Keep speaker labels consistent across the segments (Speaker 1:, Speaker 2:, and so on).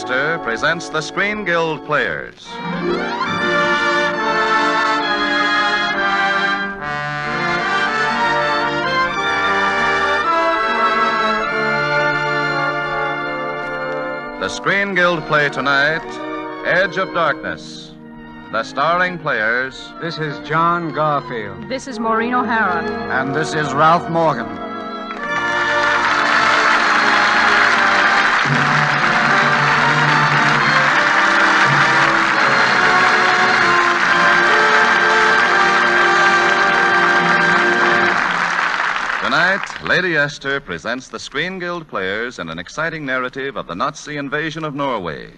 Speaker 1: Astor presents the Screen Guild Players. The Screen Guild play tonight, Edge of Darkness. The starring players...
Speaker 2: This is John Garfield.
Speaker 3: This is Maureen O'Hara.
Speaker 4: And this is Ralph Morgan.
Speaker 1: Tonight, Lady Esther presents the Screen Guild Players in an exciting narrative of the Nazi invasion of Norway.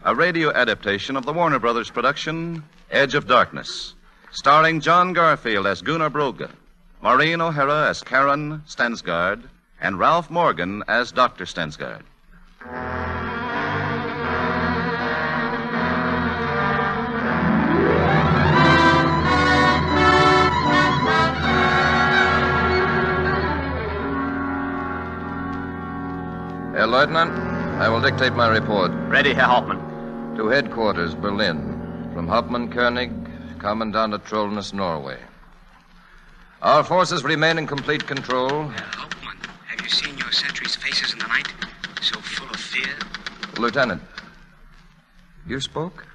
Speaker 1: A radio adaptation of the Warner Brothers production, Edge of Darkness, starring John Garfield as Gunnar Brogge, Maureen O'Hara as Karen Stensgaard, and Ralph Morgan as Dr. Stensgaard.
Speaker 5: Herr Lieutenant, I will dictate my report.
Speaker 6: Ready, Herr Hauptmann.
Speaker 5: To headquarters, Berlin. From Hauptmann Koenig, Commandant of Trollnäs, Norway. Our forces remain in complete control.
Speaker 7: Herr Hauptmann, have you seen your sentries' faces in the night? So full of fear?
Speaker 5: Lieutenant, you spoke?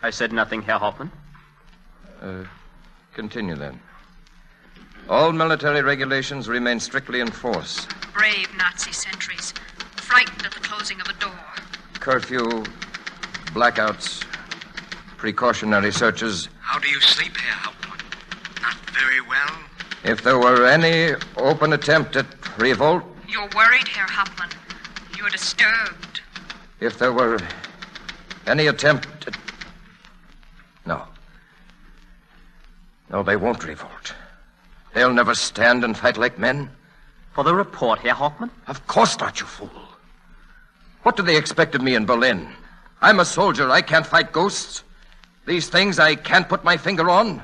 Speaker 6: I said nothing, Herr Hauptmann.
Speaker 5: Continue then. All military regulations remain strictly in force.
Speaker 3: Brave Nazi sentries, frightened at the closing of a door.
Speaker 5: Curfew, blackouts, precautionary searches.
Speaker 7: How do you sleep, Herr Hauptmann? Not very well?
Speaker 5: If there were any open attempt at revolt...
Speaker 3: You're worried, Herr Hauptmann. You're disturbed.
Speaker 5: If there were any attempt at... No. No, they won't revolt. They'll never stand and fight like men.
Speaker 6: For the report, Herr Hauptmann?
Speaker 5: Of course not, you fool. What do they expect of me in Berlin? I'm a soldier. I can't fight ghosts. These things I can't put my finger on.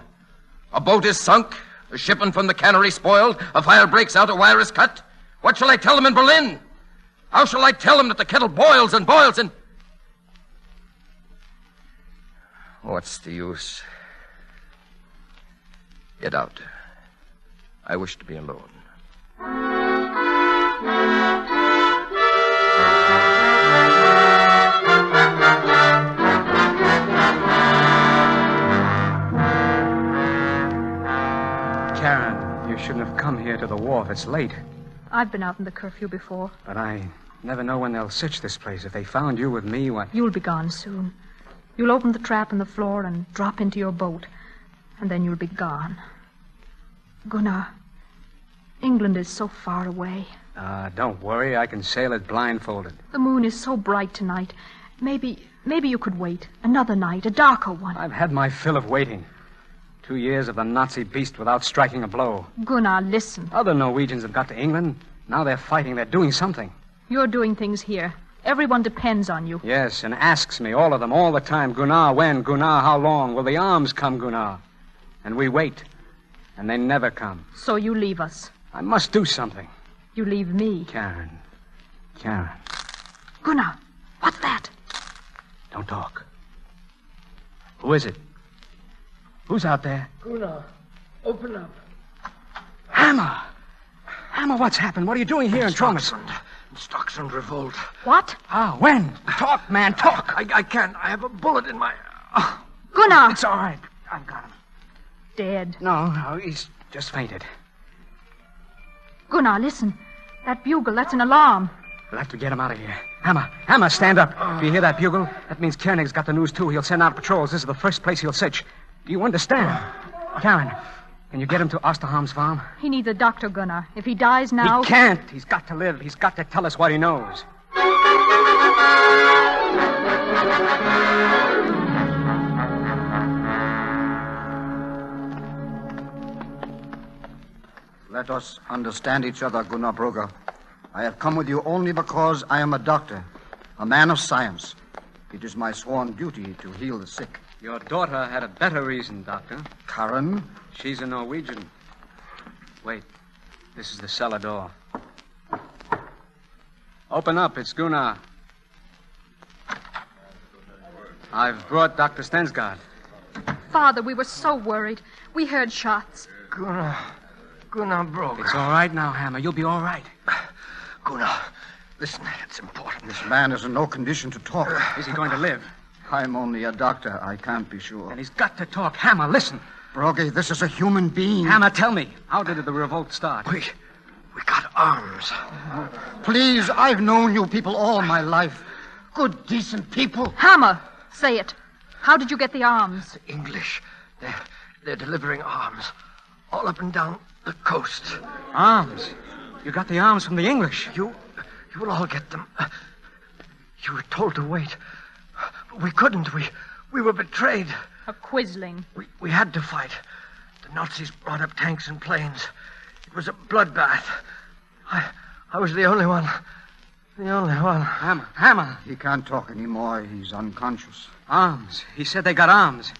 Speaker 5: A boat is sunk. A shipment from the cannery spoiled. A fire breaks out. A wire is cut. What shall I tell them in Berlin? How shall I tell them that the kettle boils and boils and... What's the use? Get out. I wish to be alone.
Speaker 2: Karen, you shouldn't have come here to the wharf. It's late.
Speaker 3: I've been out in the curfew before.
Speaker 2: But I never know when they'll search this place. If they found you with me, what...
Speaker 3: You'll be gone soon. You'll open the trap in the floor and drop into your boat. And then you'll be gone. Gunnar, England is so far away.
Speaker 2: Don't worry. I can sail it blindfolded.
Speaker 3: The moon is so bright tonight. Maybe you could wait. Another night, a darker one.
Speaker 2: I've had my fill of waiting. 2 years of the Nazi beast without striking a blow.
Speaker 3: Gunnar, listen.
Speaker 2: Other Norwegians have got to England. Now they're fighting. They're doing something.
Speaker 3: You're doing things here. Everyone depends on you.
Speaker 2: Yes, and asks me, all of them, all the time, Gunnar, when? Gunnar, how long? Will the arms come, Gunnar? And we wait. And they never come.
Speaker 3: So you leave us.
Speaker 2: I must do something.
Speaker 3: You leave me.
Speaker 2: Karen.
Speaker 3: Gunnar, what's that?
Speaker 2: Don't talk. Who is it? Who's out there?
Speaker 8: Gunnar, open up.
Speaker 2: Hammer! Hammer, what's happened? What are you doing here in Trollnäs?
Speaker 8: Stocksund revolt.
Speaker 3: What?
Speaker 2: When? Talk, man, talk.
Speaker 8: I can't. I have a bullet in my...
Speaker 3: Gunnar!
Speaker 2: It's all right. I've got him.
Speaker 3: Dead.
Speaker 2: No, he's just fainted.
Speaker 3: Gunnar, listen. That bugle, that's an alarm.
Speaker 2: We'll have to get him out of here. Hammer, stand up. If you hear that bugle, that means Koenig's got the news, too. He'll send out patrols. This is the first place he'll search. Do you understand? Karen, can you get him to Osterholm's farm?
Speaker 3: He needs a doctor, Gunnar. If he dies now...
Speaker 2: He can't. He's got to live. He's got to tell us what he knows.
Speaker 4: Let us understand each other, Gunnar Brogge. I have come with you only because I am a doctor, a man of science. It is my sworn duty to heal the sick.
Speaker 2: Your daughter had a better reason, Doctor.
Speaker 4: Karen?
Speaker 2: She's a Norwegian. Wait. This is the cellar door. Open up. It's Gunnar. I've brought Dr. Stensgaard.
Speaker 3: Father, we were so worried. We heard shots.
Speaker 8: Gunnar Broga.
Speaker 2: It's all right now, Hammer. You'll be all right.
Speaker 8: Gunnar, listen, it's important.
Speaker 4: This man is in no condition to talk.
Speaker 2: Is he going to live?
Speaker 4: I'm only a doctor. I can't be sure.
Speaker 2: Then he's got to talk. Hammer, listen.
Speaker 4: Brogy, this is a human being.
Speaker 2: Hammer, tell me. How did the revolt start?
Speaker 8: We got arms.
Speaker 4: Please, I've known you people all my life. Good, decent people.
Speaker 3: Hammer, say it. How did you get the arms?
Speaker 8: The English, they're delivering arms all up and down the coast.
Speaker 2: Arms? You got the arms from the English.
Speaker 8: You will all get them. You were told to wait. But we couldn't. We were betrayed.
Speaker 3: A quisling.
Speaker 8: We had to fight. The Nazis brought up tanks and planes. It was a bloodbath. I was the only one. The only one.
Speaker 2: Hammer.
Speaker 4: He can't talk anymore. He's unconscious.
Speaker 2: Arms. He said they got arms.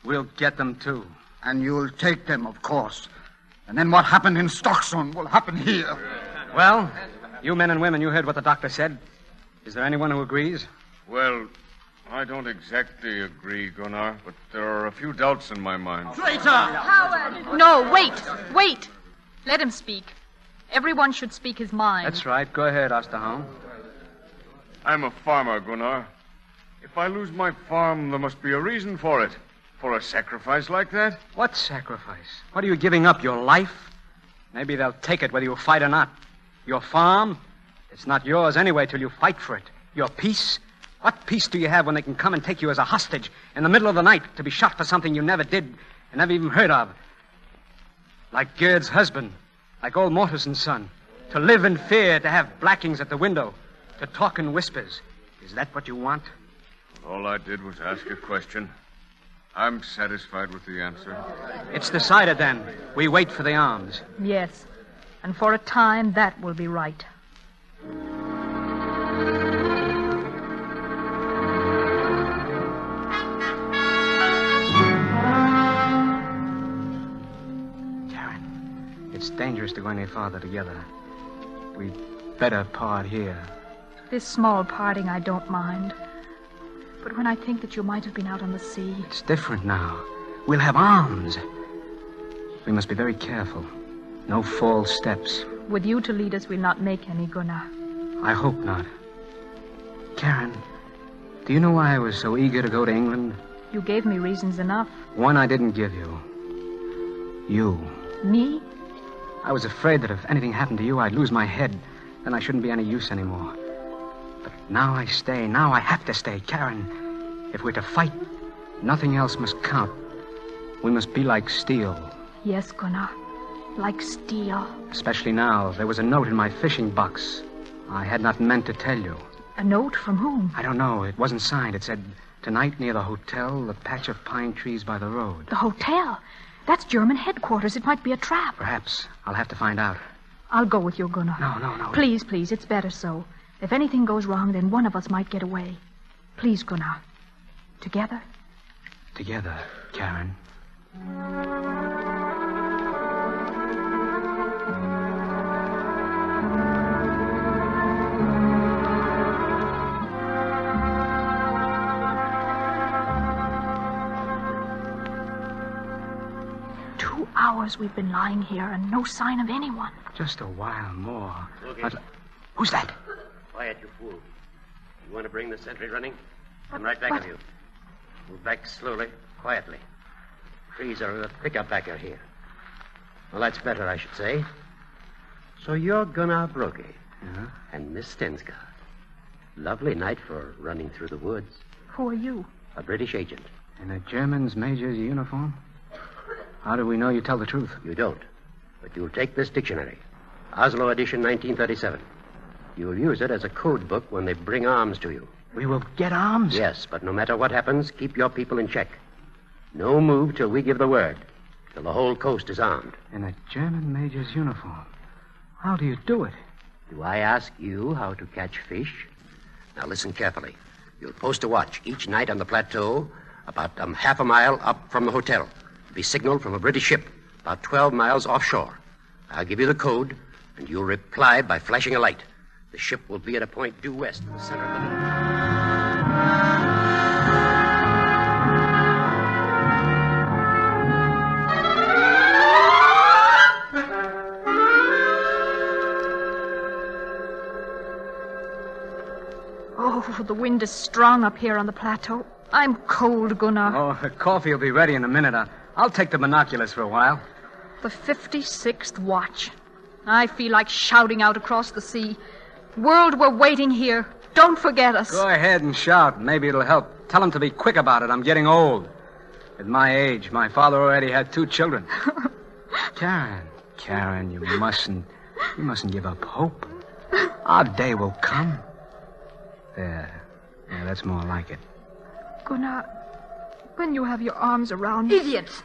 Speaker 2: We'll get them, too.
Speaker 4: And you'll take them, of course. And then what happened in Stockholm will happen here.
Speaker 2: Well, you men and women, you heard what the doctor said. Is there anyone who agrees?
Speaker 9: Well, I don't exactly agree, Gunnar, but there are a few doubts in my mind.
Speaker 3: Howard! No, wait. Let him speak. Everyone should speak his mind.
Speaker 2: That's right. Go ahead, Osterholm.
Speaker 9: I'm a farmer, Gunnar. If I lose my farm, there must be a reason for it. For a sacrifice like that?
Speaker 2: What sacrifice? What are you giving up, your life? Maybe they'll take it whether you fight or not. Your farm? It's not yours anyway till you fight for it. Your peace? What peace do you have when they can come and take you as a hostage in the middle of the night to be shot for something you never did and never even heard of? Like Gerd's husband, like old Mortison's son. To live in fear, to have blackings at the window, to talk in whispers. Is that what you want?
Speaker 9: All I did was ask a question. I'm satisfied with the answer.
Speaker 2: It's decided, then. We wait for the arms.
Speaker 3: Yes. And for a time, that will be right.
Speaker 2: Karen, it's dangerous to go any farther together. We'd better part here.
Speaker 3: This small parting I don't mind. But when I think that you might have been out on the sea...
Speaker 2: It's different now. We'll have arms. We must be very careful. No false steps.
Speaker 3: With you to lead us, we'll not make any, Gunnar.
Speaker 2: I hope not. Karen, do you know why I was so eager to go to England?
Speaker 3: You gave me reasons enough.
Speaker 2: One I didn't give you. You.
Speaker 3: Me?
Speaker 2: I was afraid that if anything happened to you, I'd lose my head. Then I shouldn't be any use anymore. But now I stay. Now I have to stay. Karen, if we're to fight, nothing else must count. We must be like steel.
Speaker 3: Yes, Gunnar. Like steel.
Speaker 2: Especially now. There was a note in my fishing box. I had not meant to tell you.
Speaker 3: A note from whom?
Speaker 2: I don't know. It wasn't signed. It said, "Tonight near the hotel, the patch of pine trees by the road."
Speaker 3: The hotel? That's German headquarters. It might be a trap.
Speaker 2: Perhaps. I'll have to find out.
Speaker 3: I'll go with you, Gunnar.
Speaker 2: No.
Speaker 3: Please, it's better so. If anything goes wrong, then one of us might get away. Please, Gunnar. Together?
Speaker 2: Together, Karen.
Speaker 3: Hours we've been lying here and no sign of anyone.
Speaker 2: Just a while more.
Speaker 6: Okay.
Speaker 2: Who's that?
Speaker 6: Quiet, you fool. You want to bring the sentry running? I'm right back of you. Move back slowly, quietly. Trees are thick up back here. Well, that's better, I should say. So you're Gunnar Brogge.
Speaker 2: Yeah?
Speaker 6: And Miss Stensgaard. Lovely night for running through the woods.
Speaker 3: Who are you?
Speaker 6: A British agent.
Speaker 2: In a German's major's uniform? How do we know you tell the truth?
Speaker 6: You don't. But you'll take this dictionary. Oslo edition 1937. You'll use it as a code book when they bring arms to you.
Speaker 2: We will get arms?
Speaker 6: Yes, but no matter what happens, keep your people in check. No move till we give the word. Till the whole coast is armed.
Speaker 2: In a German major's uniform. How do you do it?
Speaker 6: Do I ask you how to catch fish? Now listen carefully. You'll post a watch each night on the plateau about half a mile up from the hotel. Be signaled from a British ship about 12 miles offshore. I'll give you the code, and you'll reply by flashing a light. The ship will be at a point due west in the center of the moon.
Speaker 3: is strong up here on the plateau. I'm cold, Gunnar.
Speaker 2: Oh, the coffee will be ready in a minute. I'll take the binoculars for a while.
Speaker 3: The 56th watch. I feel like shouting out across the sea. World, we're waiting here. Don't forget us.
Speaker 2: Go ahead and shout. Maybe it'll help. Tell them to be quick about it. I'm getting old. At my age, my father already had 2 children. Karen, you mustn't give up hope. Our day will come. There. Yeah, that's more like it.
Speaker 3: Gunnar, when you have your arms around me...
Speaker 10: Idiots!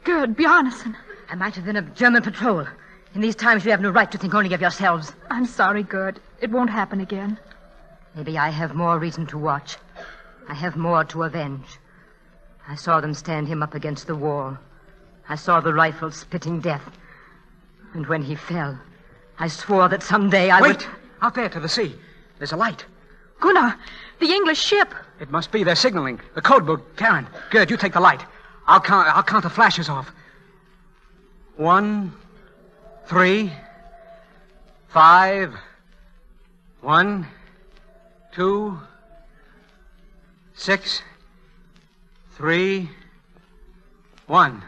Speaker 3: Gerd, Bjarnason.
Speaker 10: I might have been a German patrol. In these times, you have no right to think only of yourselves.
Speaker 3: I'm sorry, Gerd. It won't happen again.
Speaker 10: Maybe I have more reason to watch. I have more to avenge. I saw them stand him up against the wall. I saw the rifle spitting death. And when he fell, I swore that someday I would...
Speaker 2: Wait! Out there to the sea. There's a light.
Speaker 3: Gunnar, the English ship.
Speaker 2: It must be. They're signaling. The code book. Karen, Gerd, you take the light. I'll count the flashes off. 1, 3, 5. 1, 2, 6, 3, 1.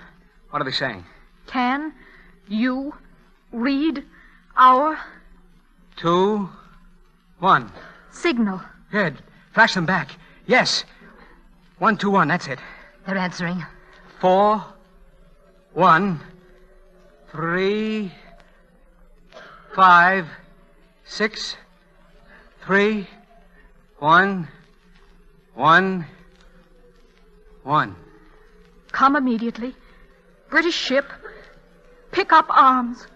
Speaker 2: What are they saying?
Speaker 3: Can you read our
Speaker 2: 2, 1.
Speaker 3: signal?
Speaker 2: Good. Flash them back. Yes. 1, 2, 1. That's it.
Speaker 10: They're answering.
Speaker 2: 4, 1, 3, 5, 6, 3, 1, 1, 1.
Speaker 3: Come immediately. British ship. Pick up arms.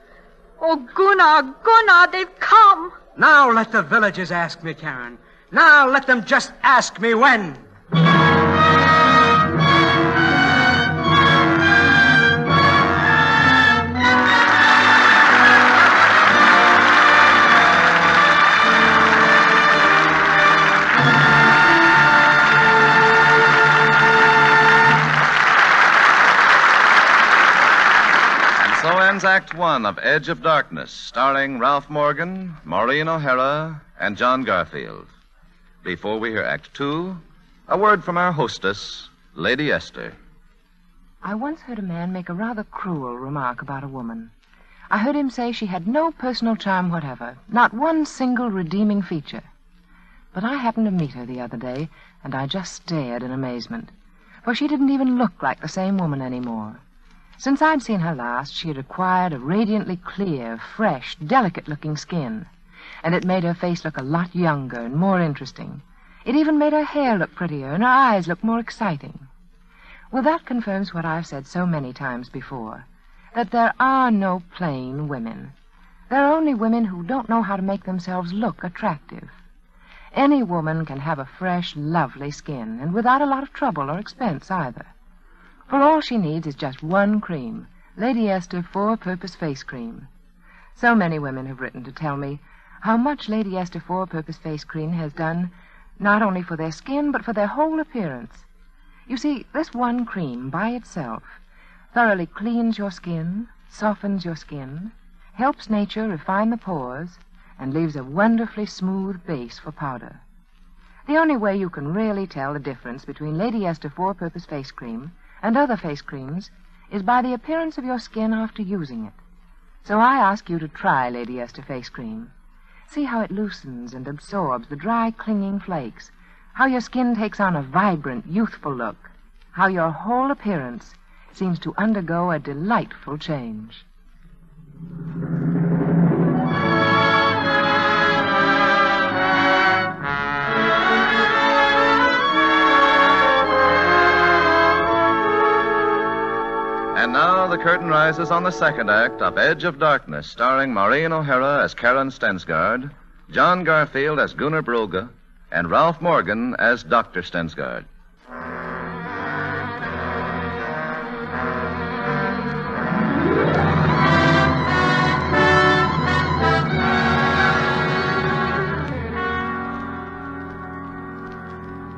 Speaker 3: Oh, Gunnar, they've come.
Speaker 2: Now let the villagers ask me, Karen. Now let them just ask me when.
Speaker 1: So ends Act One of Edge of Darkness, starring Ralph Morgan, Maureen O'Hara, and John Garfield. Before we hear Act Two, a word from our hostess, Lady Esther.
Speaker 11: I once heard a man make a rather cruel remark about a woman. I heard him say she had no personal charm whatever, not one single redeeming feature. But I happened to meet her the other day, and I just stared in amazement, for she didn't even look like the same woman anymore. Since I'd seen her last, she had acquired a radiantly clear, fresh, delicate-looking skin, and it made her face look a lot younger and more interesting. It even made her hair look prettier and her eyes look more exciting. Well, that confirms what I've said so many times before, that there are no plain women. There are only women who don't know how to make themselves look attractive. Any woman can have a fresh, lovely skin, and without a lot of trouble or expense either. For all she needs is just one cream, Lady Esther Four-Purpose Face Cream. So many women have written to tell me how much Lady Esther Four-Purpose Face Cream has done, not only for their skin, but for their whole appearance. You see, this one cream by itself thoroughly cleans your skin, softens your skin, helps nature refine the pores, and leaves a wonderfully smooth base for powder. The only way you can really tell the difference between Lady Esther Four-Purpose Face Cream and other face creams is by the appearance of your skin after using it. So I ask you to try Lady Esther Face Cream. See how it loosens and absorbs the dry, clinging flakes, how your skin takes on a vibrant, youthful look, how your whole appearance seems to undergo a delightful change.
Speaker 1: And now the curtain rises on the second act of Edge of Darkness, starring Maureen O'Hara as Karen Stensgaard, John Garfield as Gunnar Brugge, and Ralph Morgan as Dr. Stensgaard.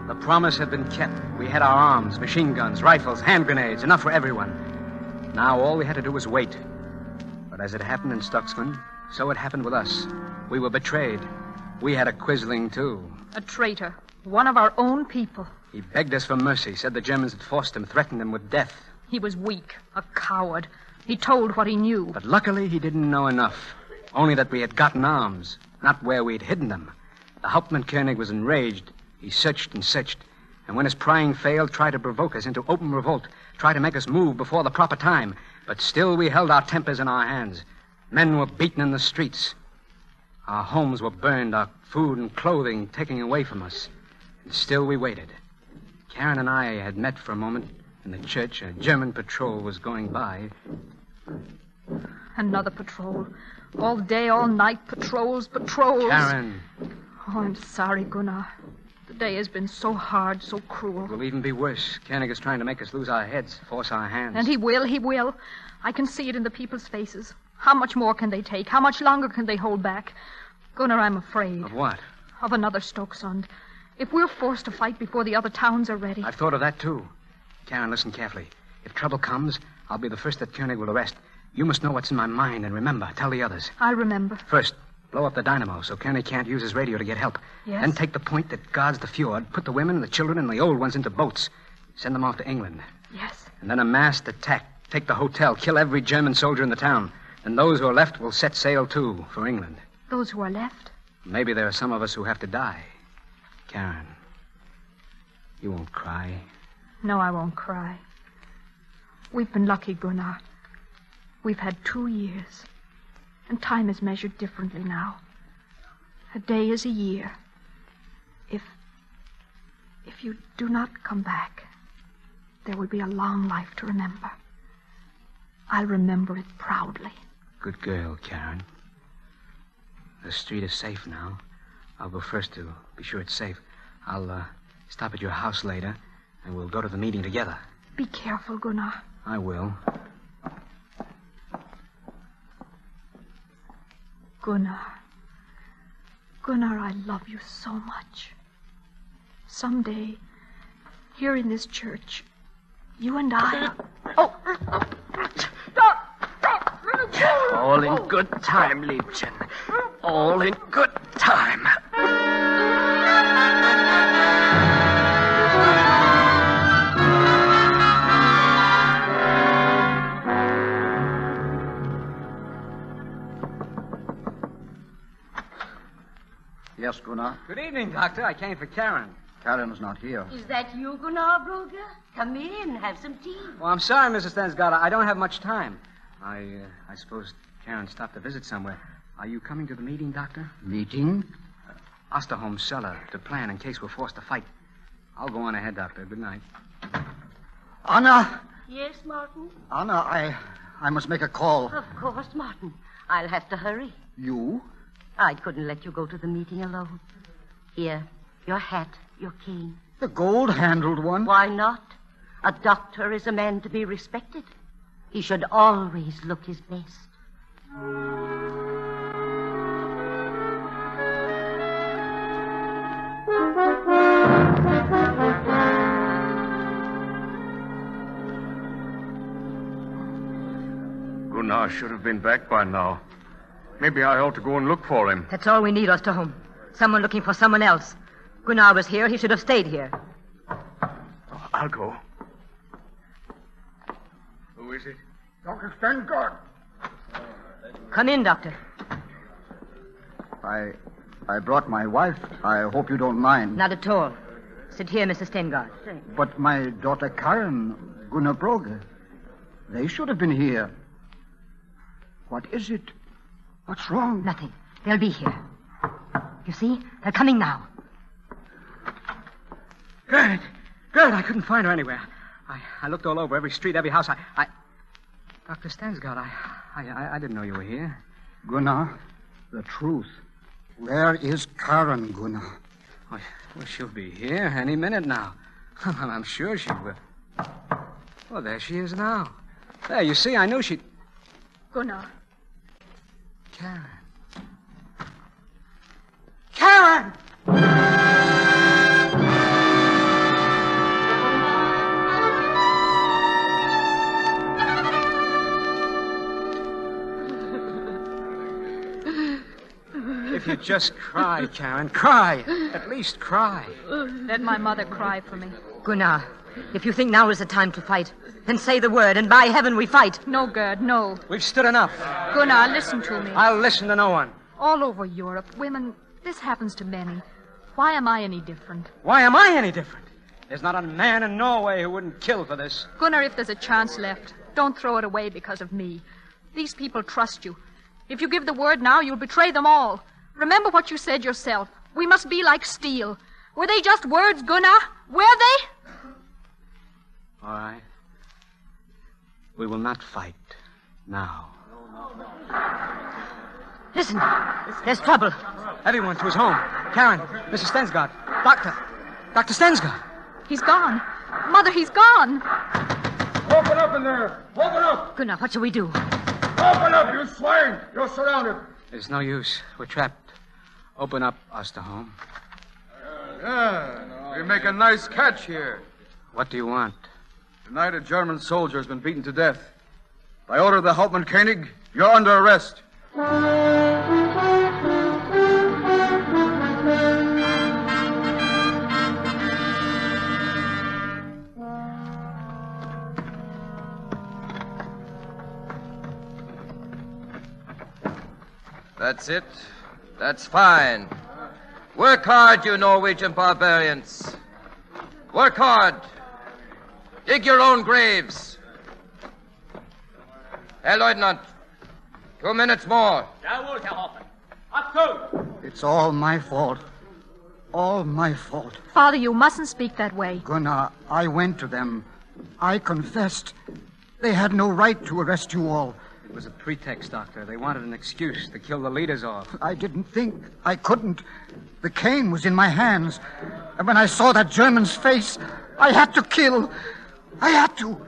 Speaker 2: The promise had been kept. We had our arms, machine guns, rifles, hand grenades, enough for everyone. Now all we had to do was wait. But as it happened in Stuxman, so it happened with us. We were betrayed. We had a quisling, too.
Speaker 3: A traitor. One of our own people.
Speaker 2: He begged us for mercy, said the Germans had forced him, threatened him with death.
Speaker 3: He was weak, a coward. He told what he knew.
Speaker 2: But luckily, he didn't know enough. Only that we had gotten arms, not where we'd hidden them. The Hauptmann-König was enraged. He searched and searched. And when his prying failed, tried to provoke us into open revolt, tried to make us move before the proper time. But still we held our tempers in our hands. Men were beaten in the streets. Our homes were burned, our food and clothing taken away from us. And still we waited. Karen and I had met for a moment in the church. A German patrol was going by.
Speaker 3: Another patrol. All day, all night, patrols.
Speaker 2: Karen.
Speaker 3: Oh, I'm sorry, Gunnar. The day has been so hard, so cruel.
Speaker 2: It will even be worse. Koenig is trying to make us lose our heads, force our hands.
Speaker 3: And he will. I can see it in the people's faces. How much more can they take? How much longer can they hold back? Gunnar, I'm afraid.
Speaker 2: Of what?
Speaker 3: Of another Stokesund. If we're forced to fight before the other towns are ready.
Speaker 2: I've thought of that, too. Karen, listen carefully. If trouble comes, I'll be the first that Koenig will arrest. You must know what's in my mind, and remember, tell the others.
Speaker 3: I'll remember.
Speaker 2: First, blow up the dynamo so Koenig can't use his radio to get help.
Speaker 3: Yes?
Speaker 2: Then take the point that guards the fjord, put the women and the children and the old ones into boats. Send them off to England.
Speaker 3: Yes.
Speaker 2: And then a massed attack. Take the hotel, kill every German soldier in the town. And those who are left will set sail, too, for England.
Speaker 3: Those who are left?
Speaker 2: Maybe there are some of us who have to die. Karen, you won't cry.
Speaker 3: No, I won't cry. We've been lucky, Gunnar. We've had 2 years. And time is measured differently now. A day is a year. If you do not come back, there will be a long life to remember. I'll remember it proudly.
Speaker 2: Good girl, Karen. The street is safe now. I'll go first to be sure it's safe. I'll stop at your house later, and we'll go to the meeting together.
Speaker 3: Be careful, Gunnar.
Speaker 2: I will.
Speaker 3: Gunnar, I love you so much. Someday, here in this church, you and I... Oh!
Speaker 8: All in good time, Liebchen. All in good time.
Speaker 4: Yes, Gunnar.
Speaker 2: Good evening, Doctor. I came for Karen.
Speaker 4: Karen's not here.
Speaker 12: Is that you, Gunnar Brugge? Come in, have some tea.
Speaker 2: Well, I'm sorry, Mrs. Stensgaard. I don't have much time. I suppose Karen stopped to visit somewhere. Are you coming to the meeting, Doctor?
Speaker 4: Meeting?
Speaker 2: Osterholm's cellar to plan in case we're forced to fight. I'll go on ahead, Doctor. Good night.
Speaker 4: Anna!
Speaker 12: Yes, Martin?
Speaker 4: Anna, I must make a call.
Speaker 12: Of course, Martin. I'll have to hurry.
Speaker 4: You?
Speaker 12: I couldn't let you go to the meeting alone. Here, your hat, your cane.
Speaker 4: The gold-handled one?
Speaker 12: Why not? A doctor is a man to be respected. He should always look his best.
Speaker 9: Gunnar should have been back by now. Maybe I ought to go and look for him.
Speaker 10: That's all we need, Osterholm. Someone looking for someone else. Gunnar was here. He should have stayed here.
Speaker 9: I'll go. Who is it?
Speaker 4: Dr. Stengard.
Speaker 10: Come in, Doctor.
Speaker 4: I brought my wife. I hope you don't mind.
Speaker 10: Not at all. Sit here, Mrs. Stengard.
Speaker 4: But my daughter Karen, Gunnar Brugge, they should have been here. What is it? What's wrong?
Speaker 10: Nothing. They'll be here. You see? They're coming now.
Speaker 2: Good. I couldn't find her anywhere. I looked all over, every street, every house. Dr. Stensgaard, I didn't know you were here.
Speaker 4: Gunnar, the truth. Where is Karen, Gunnar?
Speaker 2: Well, she'll be here any minute now. I'm sure she will. Well, there she is now. There, you see, I knew she'd...
Speaker 3: Gunnar.
Speaker 2: Karen! Just cry, Karen. Cry. At least cry.
Speaker 3: Let my mother cry for me.
Speaker 10: Gunnar, if you think now is the time to fight, then say the word, and by heaven we fight.
Speaker 3: No, Gerd, no.
Speaker 2: We've stood enough.
Speaker 3: Gunnar, listen to me.
Speaker 2: I'll listen to no one.
Speaker 3: All over Europe, women, this happens to many. Why am I any different?
Speaker 2: Why am I any different? There's not a man in Norway who wouldn't kill for this.
Speaker 3: Gunnar, if there's a chance left, don't throw it away because of me. These people trust you. If you give the word now, you'll betray them all. Remember what you said yourself. We must be like steel. Were they just words, Gunnar? Were they?
Speaker 2: All right. We will not fight now.
Speaker 10: Listen, there's trouble.
Speaker 2: Everyone to his home. Karen, Mrs. Stensgaard, Dr. Stensgaard.
Speaker 3: He's gone. Mother, he's gone.
Speaker 13: Open up in there. Open up.
Speaker 10: Gunnar, what shall we do?
Speaker 13: Open up, you swine. You're surrounded.
Speaker 2: There's no use. We're trapped. Open up, Osterholm.
Speaker 13: Yeah, we make a nice catch here.
Speaker 2: What do you want?
Speaker 13: Tonight a German soldier has been beaten to death. By order of the Hauptmann Koenig, you're under arrest.
Speaker 5: That's it. That's fine. Work hard, you Norwegian barbarians. Work hard. Dig your own graves. Herr Lieutenant, 2 minutes more.
Speaker 4: Jawohl, Herr Hoffmann. Up to! It's all my fault. All my fault.
Speaker 3: Father, you mustn't speak that way.
Speaker 4: Gunnar, I went to them. I confessed. They had no right to arrest you all.
Speaker 2: It was a pretext, Doctor. They wanted an excuse to kill the leaders off.
Speaker 4: I didn't think. I couldn't. The cane was in my hands. And when I saw that German's face, I had to kill. I had to.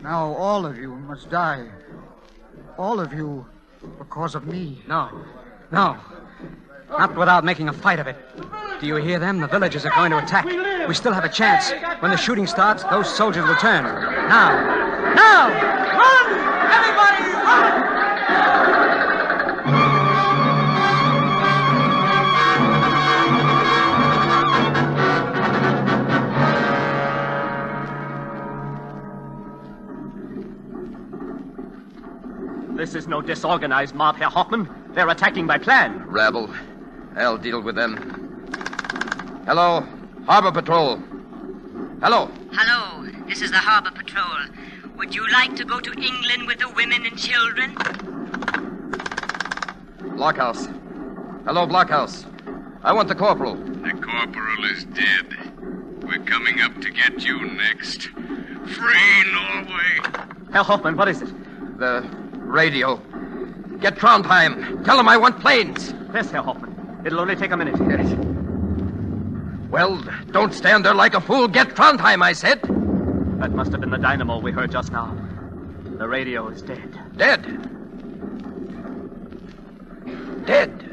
Speaker 4: Now all of you must die. All of you because of me.
Speaker 2: No. Not without making a fight of it. Do you hear them? The villagers are going to attack. We still have a chance. When the shooting starts, those soldiers will turn. Now! Run! Everybody, run!
Speaker 14: This is no disorganized mob, Herr Hoffmann. They're attacking by plan.
Speaker 5: Rabble. I'll deal with them. Hello, Harbor Patrol. Hello.
Speaker 10: Hello, this is the Harbor Patrol. Would you like to go to England with the women and children?
Speaker 5: Blockhouse. Hello, Blockhouse. I want the corporal.
Speaker 15: The corporal is dead. We're coming up to get you next. Free Norway.
Speaker 14: Herr Hoffmann, what is it?
Speaker 5: The radio. Get Trondheim. Tell him I want planes.
Speaker 14: Yes, Herr Hoffmann. It'll only take a minute.
Speaker 5: Yes. Well, don't stand there like a fool. Get Trondheim, I said.
Speaker 14: That must have been the dynamo we heard just now. The radio is dead.
Speaker 5: Dead? Dead?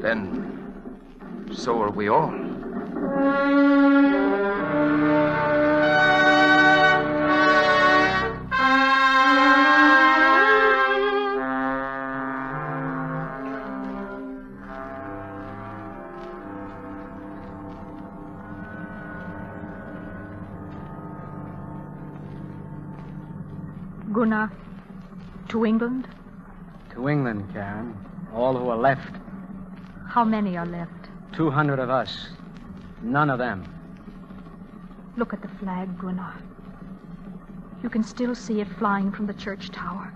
Speaker 5: Then, so are we all.
Speaker 3: Gunnar, to England?
Speaker 2: To England, Karen. All who are left.
Speaker 3: How many are left?
Speaker 2: 200 of us. None of them.
Speaker 3: Look at the flag, Gunnar. You can still see it flying from the church tower.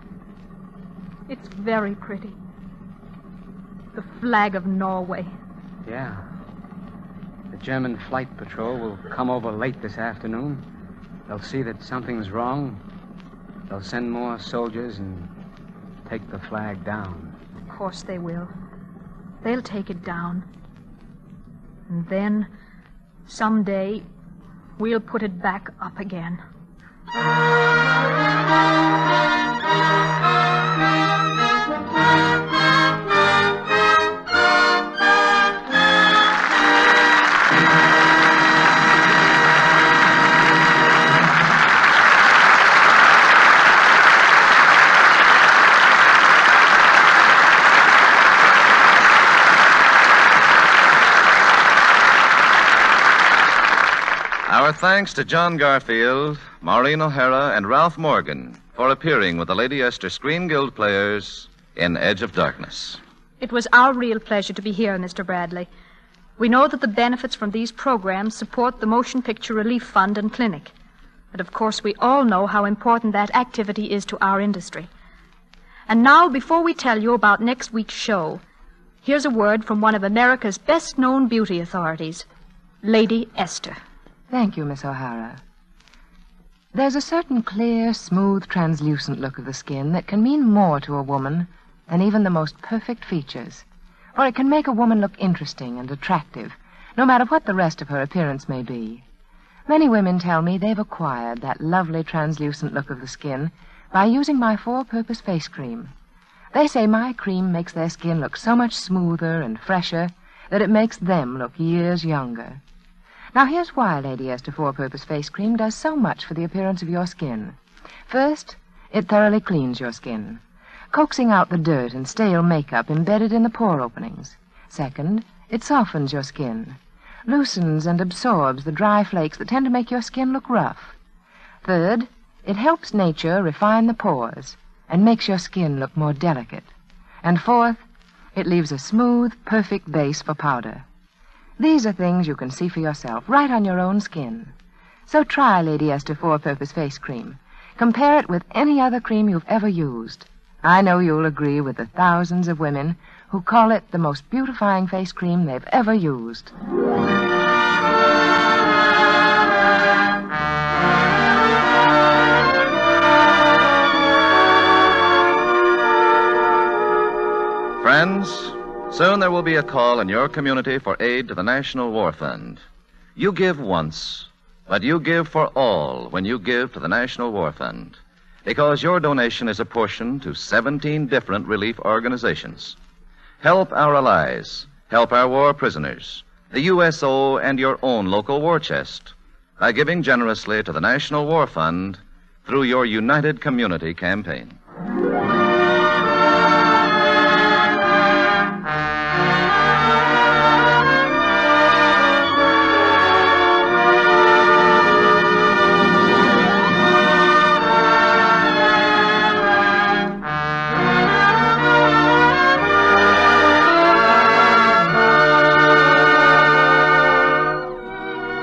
Speaker 3: It's very pretty. The flag of Norway.
Speaker 2: Yeah. The German flight patrol will come over late this afternoon. They'll see that something's wrong. They'll send more soldiers and take the flag down.
Speaker 3: Of course they will. They'll take it down. And then, someday, we'll put it back up again.
Speaker 1: Our thanks to John Garfield, Maureen O'Hara, and Ralph Morgan for appearing with the Lady Esther Screen Guild players in Edge of Darkness.
Speaker 3: It was our real pleasure to be here, Mr. Bradley. We know that the benefits from these programs support the Motion Picture Relief Fund and Clinic. But of course, we all know how important that activity is to our industry. And now, before we tell you about next week's show, here's a word from one of America's best-known beauty authorities, Lady Esther.
Speaker 11: Thank you, Miss O'Hara. There's a certain clear, smooth, translucent look of the skin that can mean more to a woman than even the most perfect features. For it can make a woman look interesting and attractive, no matter what the rest of her appearance may be. Many women tell me they've acquired that lovely translucent look of the skin by using my four-purpose face cream. They say my cream makes their skin look so much smoother and fresher that it makes them look years younger. Now, here's why Lady Esther Four-Purpose Face Cream does so much for the appearance of your skin. First, it thoroughly cleans your skin, coaxing out the dirt and stale makeup embedded in the pore openings. Second, it softens your skin, loosens and absorbs the dry flakes that tend to make your skin look rough. Third, it helps nature refine the pores and makes your skin look more delicate. And fourth, it leaves a smooth, perfect base for powder. These are things you can see for yourself, right on your own skin. So try Lady Esther Four-Purpose Face Cream. Compare it with any other cream you've ever used. I know you'll agree with the thousands of women who call it the most beautifying face cream they've ever used.
Speaker 1: Friends, soon there will be a call in your community for aid to the National War Fund. You give once, but you give for all when you give to the National War Fund, because your donation is apportioned to 17 different relief organizations. Help our allies, help our war prisoners, the USO, and your own local war chest by giving generously to the National War Fund through your United Community campaign.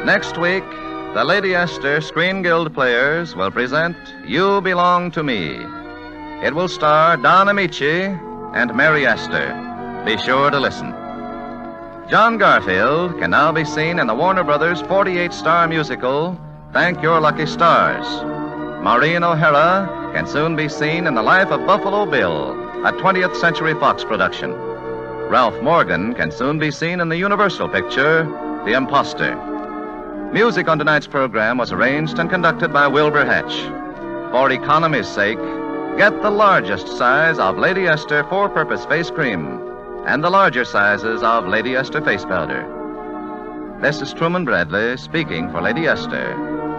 Speaker 1: Next week, the Lady Esther Screen Guild players will present You Belong to Me. It will star Don Amici and Mary Esther. Be sure to listen. John Garfield can now be seen in the Warner Brothers 48-star musical, Thank Your Lucky Stars. Maureen O'Hara can soon be seen in The Life of Buffalo Bill, a 20th Century Fox production. Ralph Morgan can soon be seen in the Universal picture, The Imposter. Music on tonight's program was arranged and conducted by Wilbur Hatch. For economy's sake, get the largest size of Lady Esther Four-Purpose Face Cream and the larger sizes of Lady Esther Face Powder. This is Truman Bradley speaking for Lady Esther,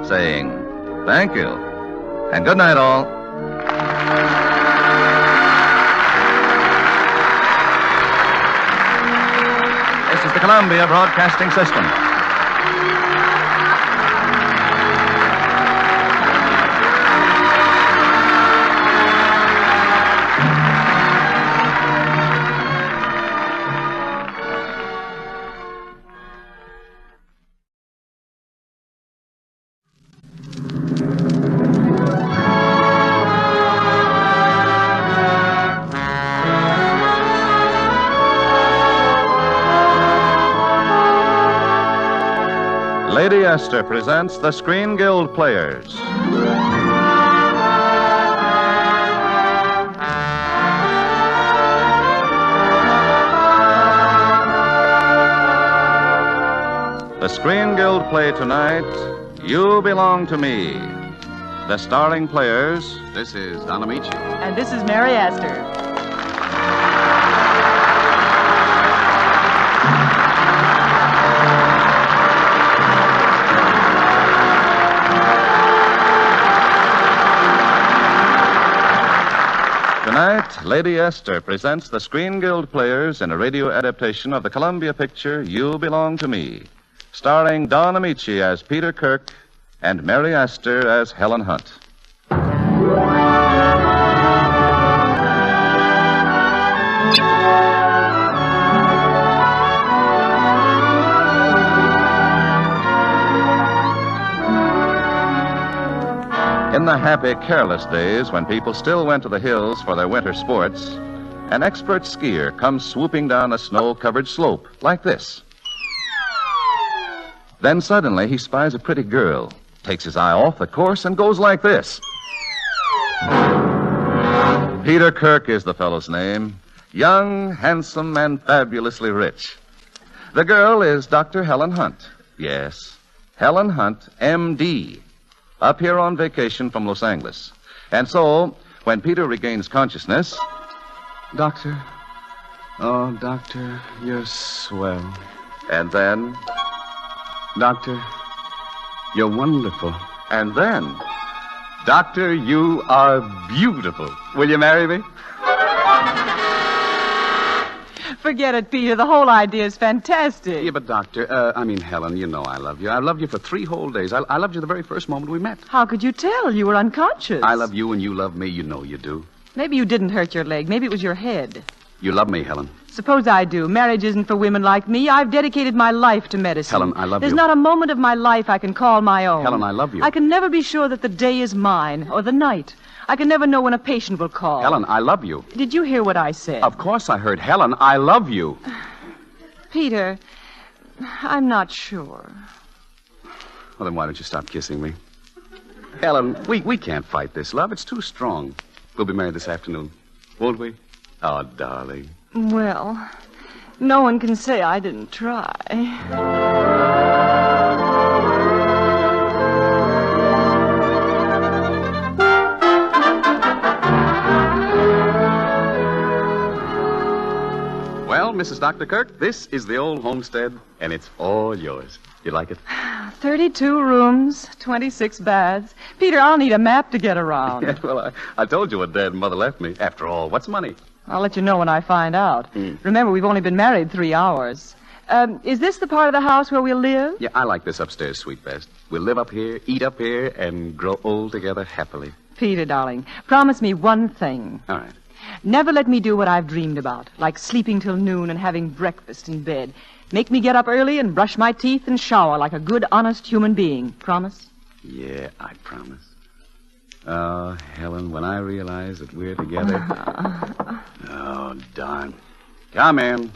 Speaker 1: saying thank you and good night, all. This is the Columbia Broadcasting System. Lady Esther presents the Screen Guild Players. The Screen Guild play tonight, You Belong to Me. The starring players.
Speaker 16: This is Don Amici.
Speaker 17: And this is Mary Esther.
Speaker 1: Tonight, Lady Esther presents the Screen Guild players in a radio adaptation of the Columbia picture You Belong to Me, starring Don Amici as Peter Kirk and Mary Astor as Helen Hunt. In the happy, careless days when people still went to the hills for their winter sports, an expert skier comes swooping down a snow-covered slope like this. Then suddenly he spies a pretty girl, takes his eye off the course, and goes like this. Peter Kirk is the fellow's name, young, handsome, and fabulously rich. The girl is Dr. Helen Hunt. Yes, Helen Hunt, M.D., up here on vacation from Los Angeles. And so, when Peter regains consciousness...
Speaker 16: Doctor. Oh, Doctor, you're swell.
Speaker 1: And then...
Speaker 16: Doctor, you're wonderful.
Speaker 1: And then...
Speaker 16: Doctor, you are beautiful. Will you marry me?
Speaker 17: Forget it, Peter. The whole idea is fantastic.
Speaker 16: Yeah, but Doctor, Helen, you know I love you. I loved you for 3 whole days. I loved you the very first moment we met.
Speaker 17: How could you tell? You were unconscious.
Speaker 16: I love you and you love me. You know you do.
Speaker 17: Maybe you didn't hurt your leg. Maybe it was your head.
Speaker 16: You love me, Helen.
Speaker 17: Suppose I do. Marriage isn't for women like me. I've dedicated my life to medicine.
Speaker 16: Helen, I love
Speaker 17: There's
Speaker 16: you.
Speaker 17: not a moment of my life I can call my own.
Speaker 16: Helen, I love you.
Speaker 17: I can never be sure that the day is mine or the night. I can never know when a patient will call.
Speaker 16: Helen, I love you.
Speaker 17: Did you hear what I said?
Speaker 16: Of course I heard. Helen, I love you.
Speaker 17: Peter, I'm not sure.
Speaker 16: Well, then why don't you stop kissing me? Helen, we can't fight this love. It's too strong. We'll be married this afternoon, won't we? Oh, darling.
Speaker 17: Well, no one can say I didn't try.
Speaker 16: Well, Mrs. Dr. Kirk, this is the old homestead, and it's all yours. You like it?
Speaker 17: 32 rooms, 26 baths. Peter, I'll need a map to get around.
Speaker 16: Yeah, well, I told you what Dad and Mother left me. After all, what's money?
Speaker 17: I'll let you know when I find out. Remember, we've only been married 3 hours. Is this the part of the house where we'll live?
Speaker 16: Yeah, I like this upstairs suite best. We'll live up here, eat up here, and grow old together happily.
Speaker 17: Peter, darling, promise me one thing.
Speaker 16: All right.
Speaker 17: Never let me do what I've dreamed about, like sleeping till noon and having breakfast in bed. Make me get up early and brush my teeth and shower like a good, honest human being. Promise?
Speaker 16: Yeah, I promise. Oh, Helen, when I realize that we're together... Oh, darn. Come in.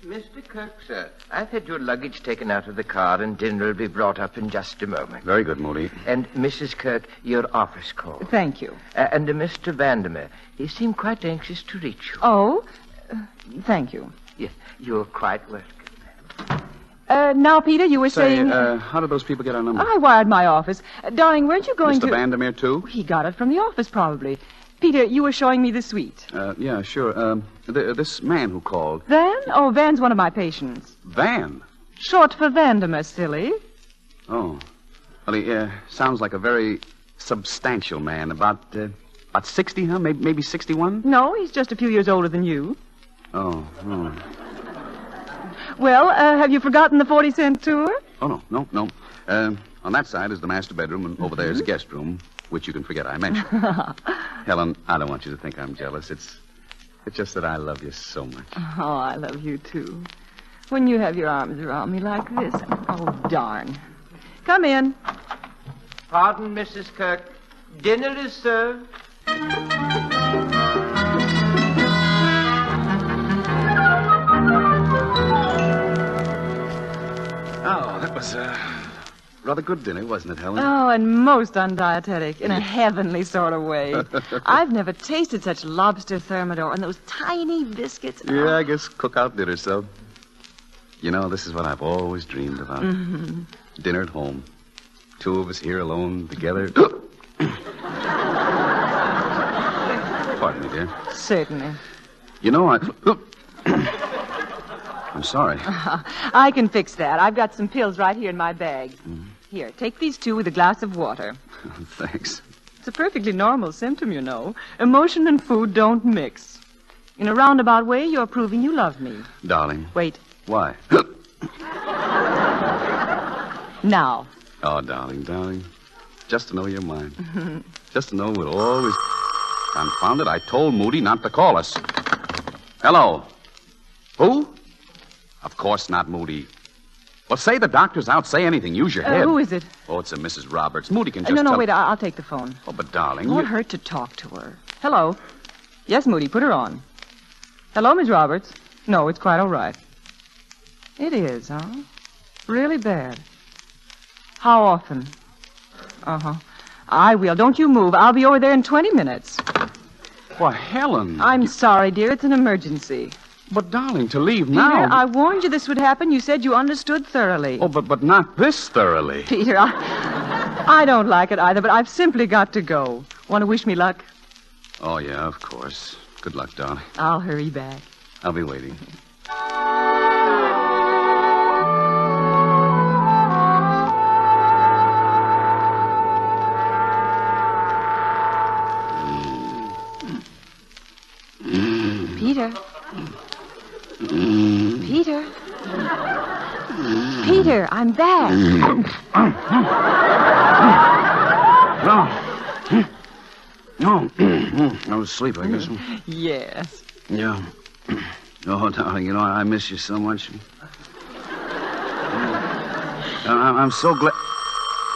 Speaker 5: Mr. Kirk, sir, I've had your luggage taken out of the car and dinner will be brought up in just a moment.
Speaker 16: Very good, Moody.
Speaker 5: And Mrs. Kirk, your office call.
Speaker 17: Thank you.
Speaker 5: And Mr. Vandermeer, he seemed quite anxious to reach you.
Speaker 17: Oh, thank you.
Speaker 5: Yes, you're quite welcome.
Speaker 17: Now, Peter, you were saying...
Speaker 16: how did those people get our number?
Speaker 17: I wired my office. Darling, weren't you going
Speaker 16: Mr.
Speaker 17: to...
Speaker 16: Vandermeer, too?
Speaker 17: He got it from the office, probably. Peter, you were showing me the suite.
Speaker 16: Yeah, sure. This man who called.
Speaker 17: Van? Oh, Van's one of my patients.
Speaker 16: Van?
Speaker 17: Short for Vandermeer, silly.
Speaker 16: Oh. Well, he sounds like a very substantial man. About 60, huh? Maybe 61?
Speaker 17: No, he's just a few years older than you.
Speaker 16: Oh.
Speaker 17: Well, have you forgotten the 40-cent tour?
Speaker 16: Oh, no. On that side is the master bedroom, and over there is the guest room, which you can forget I mentioned. Helen, I don't want you to think I'm jealous. It's just that I love you so much.
Speaker 17: Oh, I love you, too. When you have your arms around me like this. Oh, darn. Come in.
Speaker 5: Pardon, Mrs. Kirk. Dinner is served.
Speaker 16: Oh, that was rather good dinner, wasn't it, Helen?
Speaker 17: Oh, and most undietetic, in a heavenly sort of way. I've never tasted such lobster thermidor and those tiny biscuits.
Speaker 16: Yeah, I guess cookout dinner, so. You know, this is what I've always dreamed about.
Speaker 17: Mm-hmm.
Speaker 16: Dinner at home. 2 of us here alone together. Pardon me, dear.
Speaker 17: Certainly.
Speaker 16: You know, I'm sorry.
Speaker 17: I can fix that. I've got some pills right here in my bag. Here, take these 2 with a glass of water.
Speaker 16: Thanks.
Speaker 17: It's a perfectly normal symptom, you know. Emotion and food don't mix. In a roundabout way, you're proving you love me.
Speaker 16: Darling.
Speaker 17: Wait.
Speaker 16: Why?
Speaker 17: Now.
Speaker 16: Oh, darling. Just to know your mind. Just to know we'll always... Confound it, I told Moody not to call us. Hello. Who? Of course not Moody. Well, say the doctor's out. Say anything. Use your head.
Speaker 17: Who is it?
Speaker 16: Oh, it's a Mrs. Roberts. Moody can just
Speaker 17: No,
Speaker 16: tell...
Speaker 17: wait. I'll take the phone.
Speaker 16: Oh, but darling...
Speaker 17: It won't hurt to talk to her. Hello. Yes, Moody, put her on. Hello, Miss Roberts. No, it's quite all right. It is, huh? Really bad. How often? Uh-huh. I will. Don't you move. I'll be over there in 20 minutes.
Speaker 16: Why, Helen...
Speaker 17: I'm sorry, dear. It's an emergency.
Speaker 16: But, darling, to leave
Speaker 17: Peter,
Speaker 16: now...
Speaker 17: I warned you this would happen. You said you understood thoroughly.
Speaker 16: Oh, but not this thoroughly.
Speaker 17: Peter, I don't like it either, but I've simply got to go. Want to wish me luck?
Speaker 16: Oh, yeah, of course. Good luck, darling.
Speaker 17: I'll hurry back.
Speaker 16: I'll be waiting.
Speaker 17: Peter. Peter. Peter, I'm back.
Speaker 16: No. I was asleep, I guess.
Speaker 17: Yes.
Speaker 16: Yeah. Oh, darling, you know, I miss you so much. I'm so glad...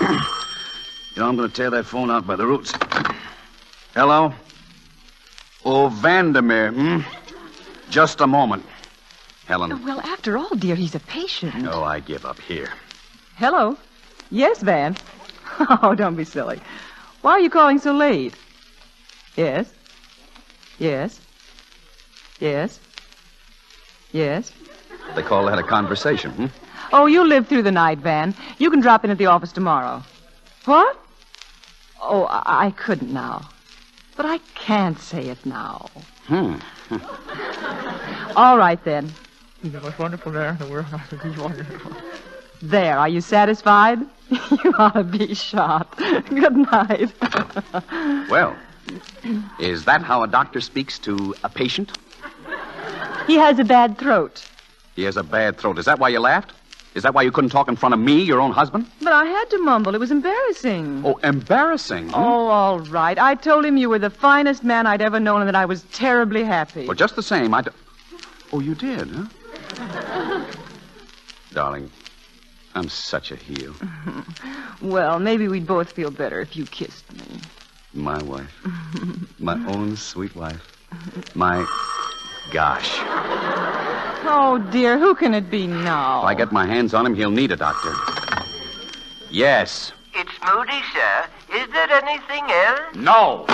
Speaker 16: You know, I'm going to tear that phone out by the roots. Hello? Oh, Vandermeer, Just a moment. Helen.
Speaker 17: Well, after all, dear, he's a patient.
Speaker 16: Oh, I give up here.
Speaker 17: Hello? Yes, Van? Oh, don't be silly. Why are you calling so late? Yes? Yes? Yes? Yes?
Speaker 16: They call that a conversation,
Speaker 17: Oh, you live through the night, Van. You can drop in at the office tomorrow. What? Oh, I couldn't now. But I can't say it now. All right, then.
Speaker 8: He's the most wonderful man in the world. He's wonderful.
Speaker 17: There, are you satisfied? You ought to be shot. Good night.
Speaker 16: Well, is that how a doctor speaks to a patient?
Speaker 17: He has a bad throat.
Speaker 16: He has a bad throat. Is that why you laughed? Is that why you couldn't talk in front of me, your own husband?
Speaker 17: But I had to mumble. It was embarrassing.
Speaker 16: Oh, embarrassing?
Speaker 17: Oh, all right. I told him you were the finest man I'd ever known and that I was terribly happy.
Speaker 16: Well, just the same, Oh, you did, huh? Darling, I'm such a heel.
Speaker 17: Well, maybe we'd both feel better if you kissed me.
Speaker 16: My wife. My own sweet wife. My... Gosh.
Speaker 17: Oh, dear, who can it be now?
Speaker 16: If I get my hands on him, he'll need a doctor. Yes.
Speaker 18: It's Moody, sir. Is there anything else?
Speaker 16: No.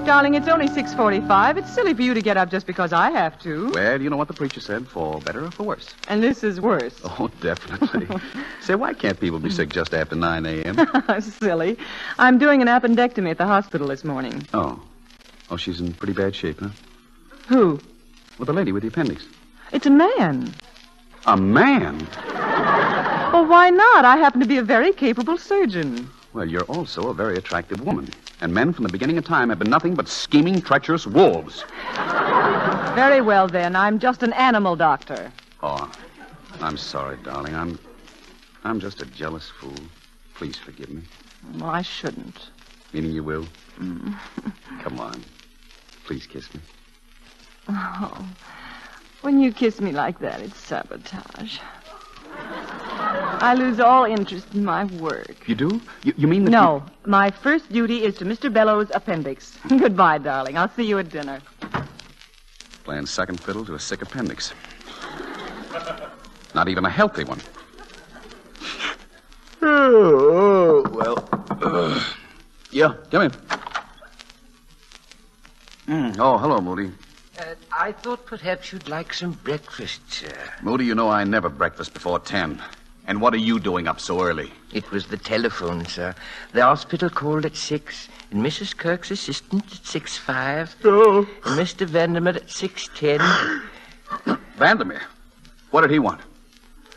Speaker 17: Darling, it's only 6:45. It's silly for you to get up just because I have to.
Speaker 16: Well, you know what the preacher said, for better or for worse.
Speaker 17: And this is worse.
Speaker 16: Oh, definitely. Say, why can't people be sick just after 9 a.m.?
Speaker 17: Silly. I'm doing an appendectomy at the hospital this morning.
Speaker 16: Oh, she's in pretty bad shape, huh?
Speaker 17: Who?
Speaker 16: Well, the lady with the appendix.
Speaker 17: It's a man.
Speaker 16: A man?
Speaker 17: Well, why not? I happen to be a very capable surgeon.
Speaker 16: Well, you're also a very attractive woman. And men from the beginning of time have been nothing but scheming, treacherous wolves.
Speaker 17: Very well, then. I'm just an animal doctor.
Speaker 16: Oh, I'm sorry, darling. I'm just a jealous fool. Please forgive me.
Speaker 17: Well, I shouldn't.
Speaker 16: Meaning you will? Come on. Please kiss me.
Speaker 17: Oh, when you kiss me like that, it's sabotage. I lose all interest in my work.
Speaker 16: You do? You mean that
Speaker 17: No. My first duty is to Mr. Bellow's appendix. Goodbye, darling. I'll see you at dinner.
Speaker 16: Playing second fiddle to a sick appendix. Not even a healthy one. Well. Yeah, come in. Oh, hello, Moody.
Speaker 18: I thought perhaps you'd like some breakfast, sir.
Speaker 16: Moody, you know I never breakfast before 10. And what are you doing up so early?
Speaker 18: It was the telephone, sir. The hospital called at 6, and Mrs. Kirk's assistant at 6:05.
Speaker 16: Oh.
Speaker 18: And Mr. Vandermeer at 6:10.
Speaker 16: Vandermeer? What did he want?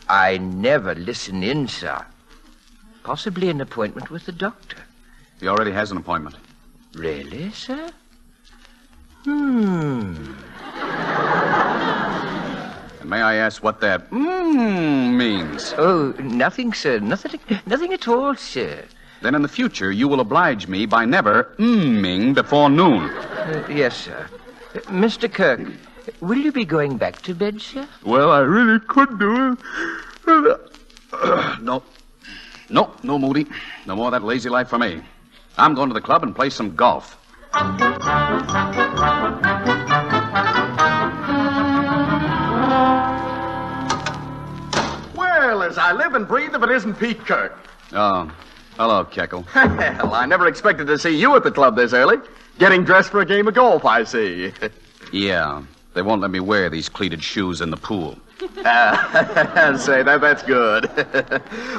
Speaker 18: I never listen in, sir. Possibly an appointment with the doctor.
Speaker 16: He already has an appointment.
Speaker 18: Really, sir? Hmm.
Speaker 16: And may I ask what that means?
Speaker 18: Oh, nothing, sir. Nothing at all, sir.
Speaker 16: Then in the future, you will oblige me by never ming before noon.
Speaker 18: Yes, sir. Mr. Kirk, will you be going back to bed, sir?
Speaker 16: Well, I really could do it. No, Moody. No more of that lazy life for me. I'm going to the club and play some golf.
Speaker 19: Well, as I live and breathe, if it isn't Pete Kirk.
Speaker 16: Oh, hello, Keckle.
Speaker 19: Hell, I never expected to see you at the club this early. Getting dressed for a game of golf, I see.
Speaker 16: Yeah, they won't let me wear these cleated shoes in the pool.
Speaker 19: Say, that's good.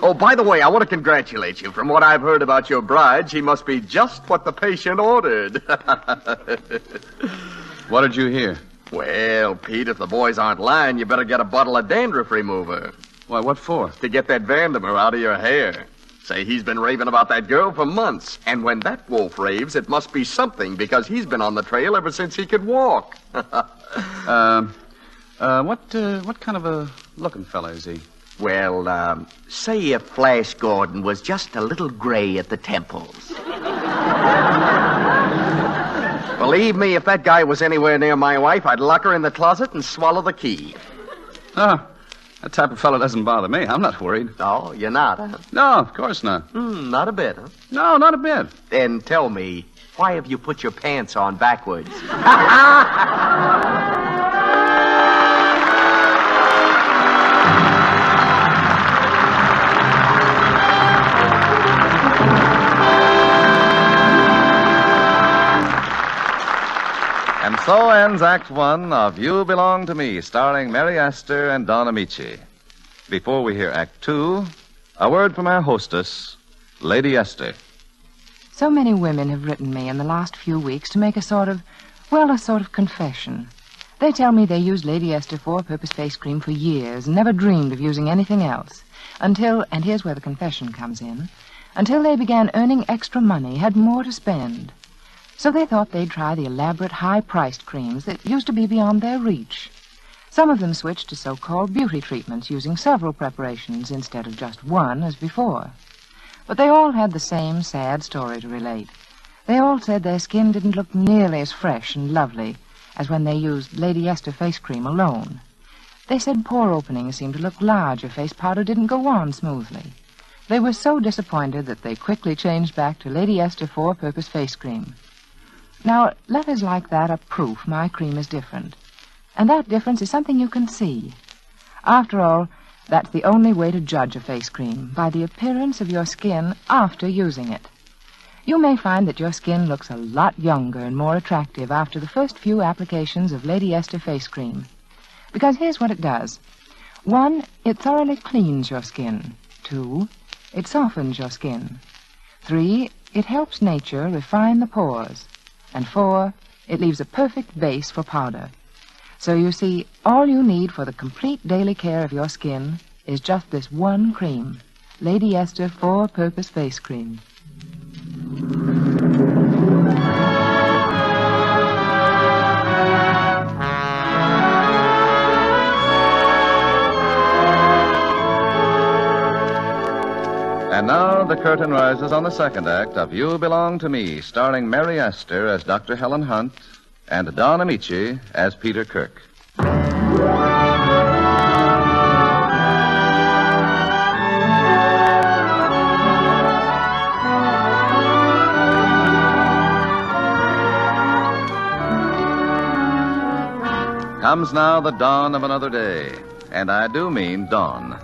Speaker 19: Oh, by the way, I want to congratulate you. From what I've heard about your bride, she must be just what the patient ordered.
Speaker 16: What did you hear?
Speaker 19: Well, Pete, if the boys aren't lying, you better get a bottle of dandruff remover.
Speaker 16: Why, what for?
Speaker 19: To get that Vandermeer out of your hair. Say, he's been raving about that girl for months. And when that wolf raves, it must be something, because he's been on the trail ever since he could walk.
Speaker 16: What kind of a looking fella is he?
Speaker 19: Well, say if Flash Gordon was just a little gray at the temples. Believe me, if that guy was anywhere near my wife, I'd lock her in the closet and swallow the key.
Speaker 16: Oh, that type of fella doesn't bother me. I'm not worried.
Speaker 19: Oh, you're not, huh?
Speaker 16: No, of course not.
Speaker 19: Not a bit, huh?
Speaker 16: No, not a bit.
Speaker 19: Then tell me, why have you put your pants on backwards?
Speaker 1: And so ends Act One of You Belong to Me, starring Mary Astor and Don Amici. Before we hear Act Two, a word from our hostess, Lady Esther.
Speaker 11: So many women have written me in the last few weeks to make a sort of confession. They tell me they used Lady Esther four-purpose face cream for years and never dreamed of using anything else until, and here's where the confession comes in, until they began earning extra money, had more to spend. So they thought they'd try the elaborate, high-priced creams that used to be beyond their reach. Some of them switched to so-called beauty treatments, using several preparations instead of just one as before. But they all had the same sad story to relate. They all said their skin didn't look nearly as fresh and lovely as when they used Lady Esther face cream alone. They said pore openings seemed to look large if face powder didn't go on smoothly. They were so disappointed that they quickly changed back to Lady Esther four-purpose face cream. Now, letters like that are proof my cream is different. And that difference is something you can see. After all, that's the only way to judge a face cream, by the appearance of your skin after using it. You may find that your skin looks a lot younger and more attractive after the first few applications of Lady Esther face cream. Because here's what it does. 1, it thoroughly cleans your skin. 2, it softens your skin. 3, it helps nature refine the pores. And 4, it leaves a perfect base for powder. So you see, all you need for the complete daily care of your skin is just this one cream, Lady Esther four-purpose face cream.
Speaker 1: And now the curtain rises on the second act of You Belong to Me, starring Mary Astor as Dr. Helen Hunt and Don Amici as Peter Kirk. Comes now the dawn of another day, and I do mean dawn.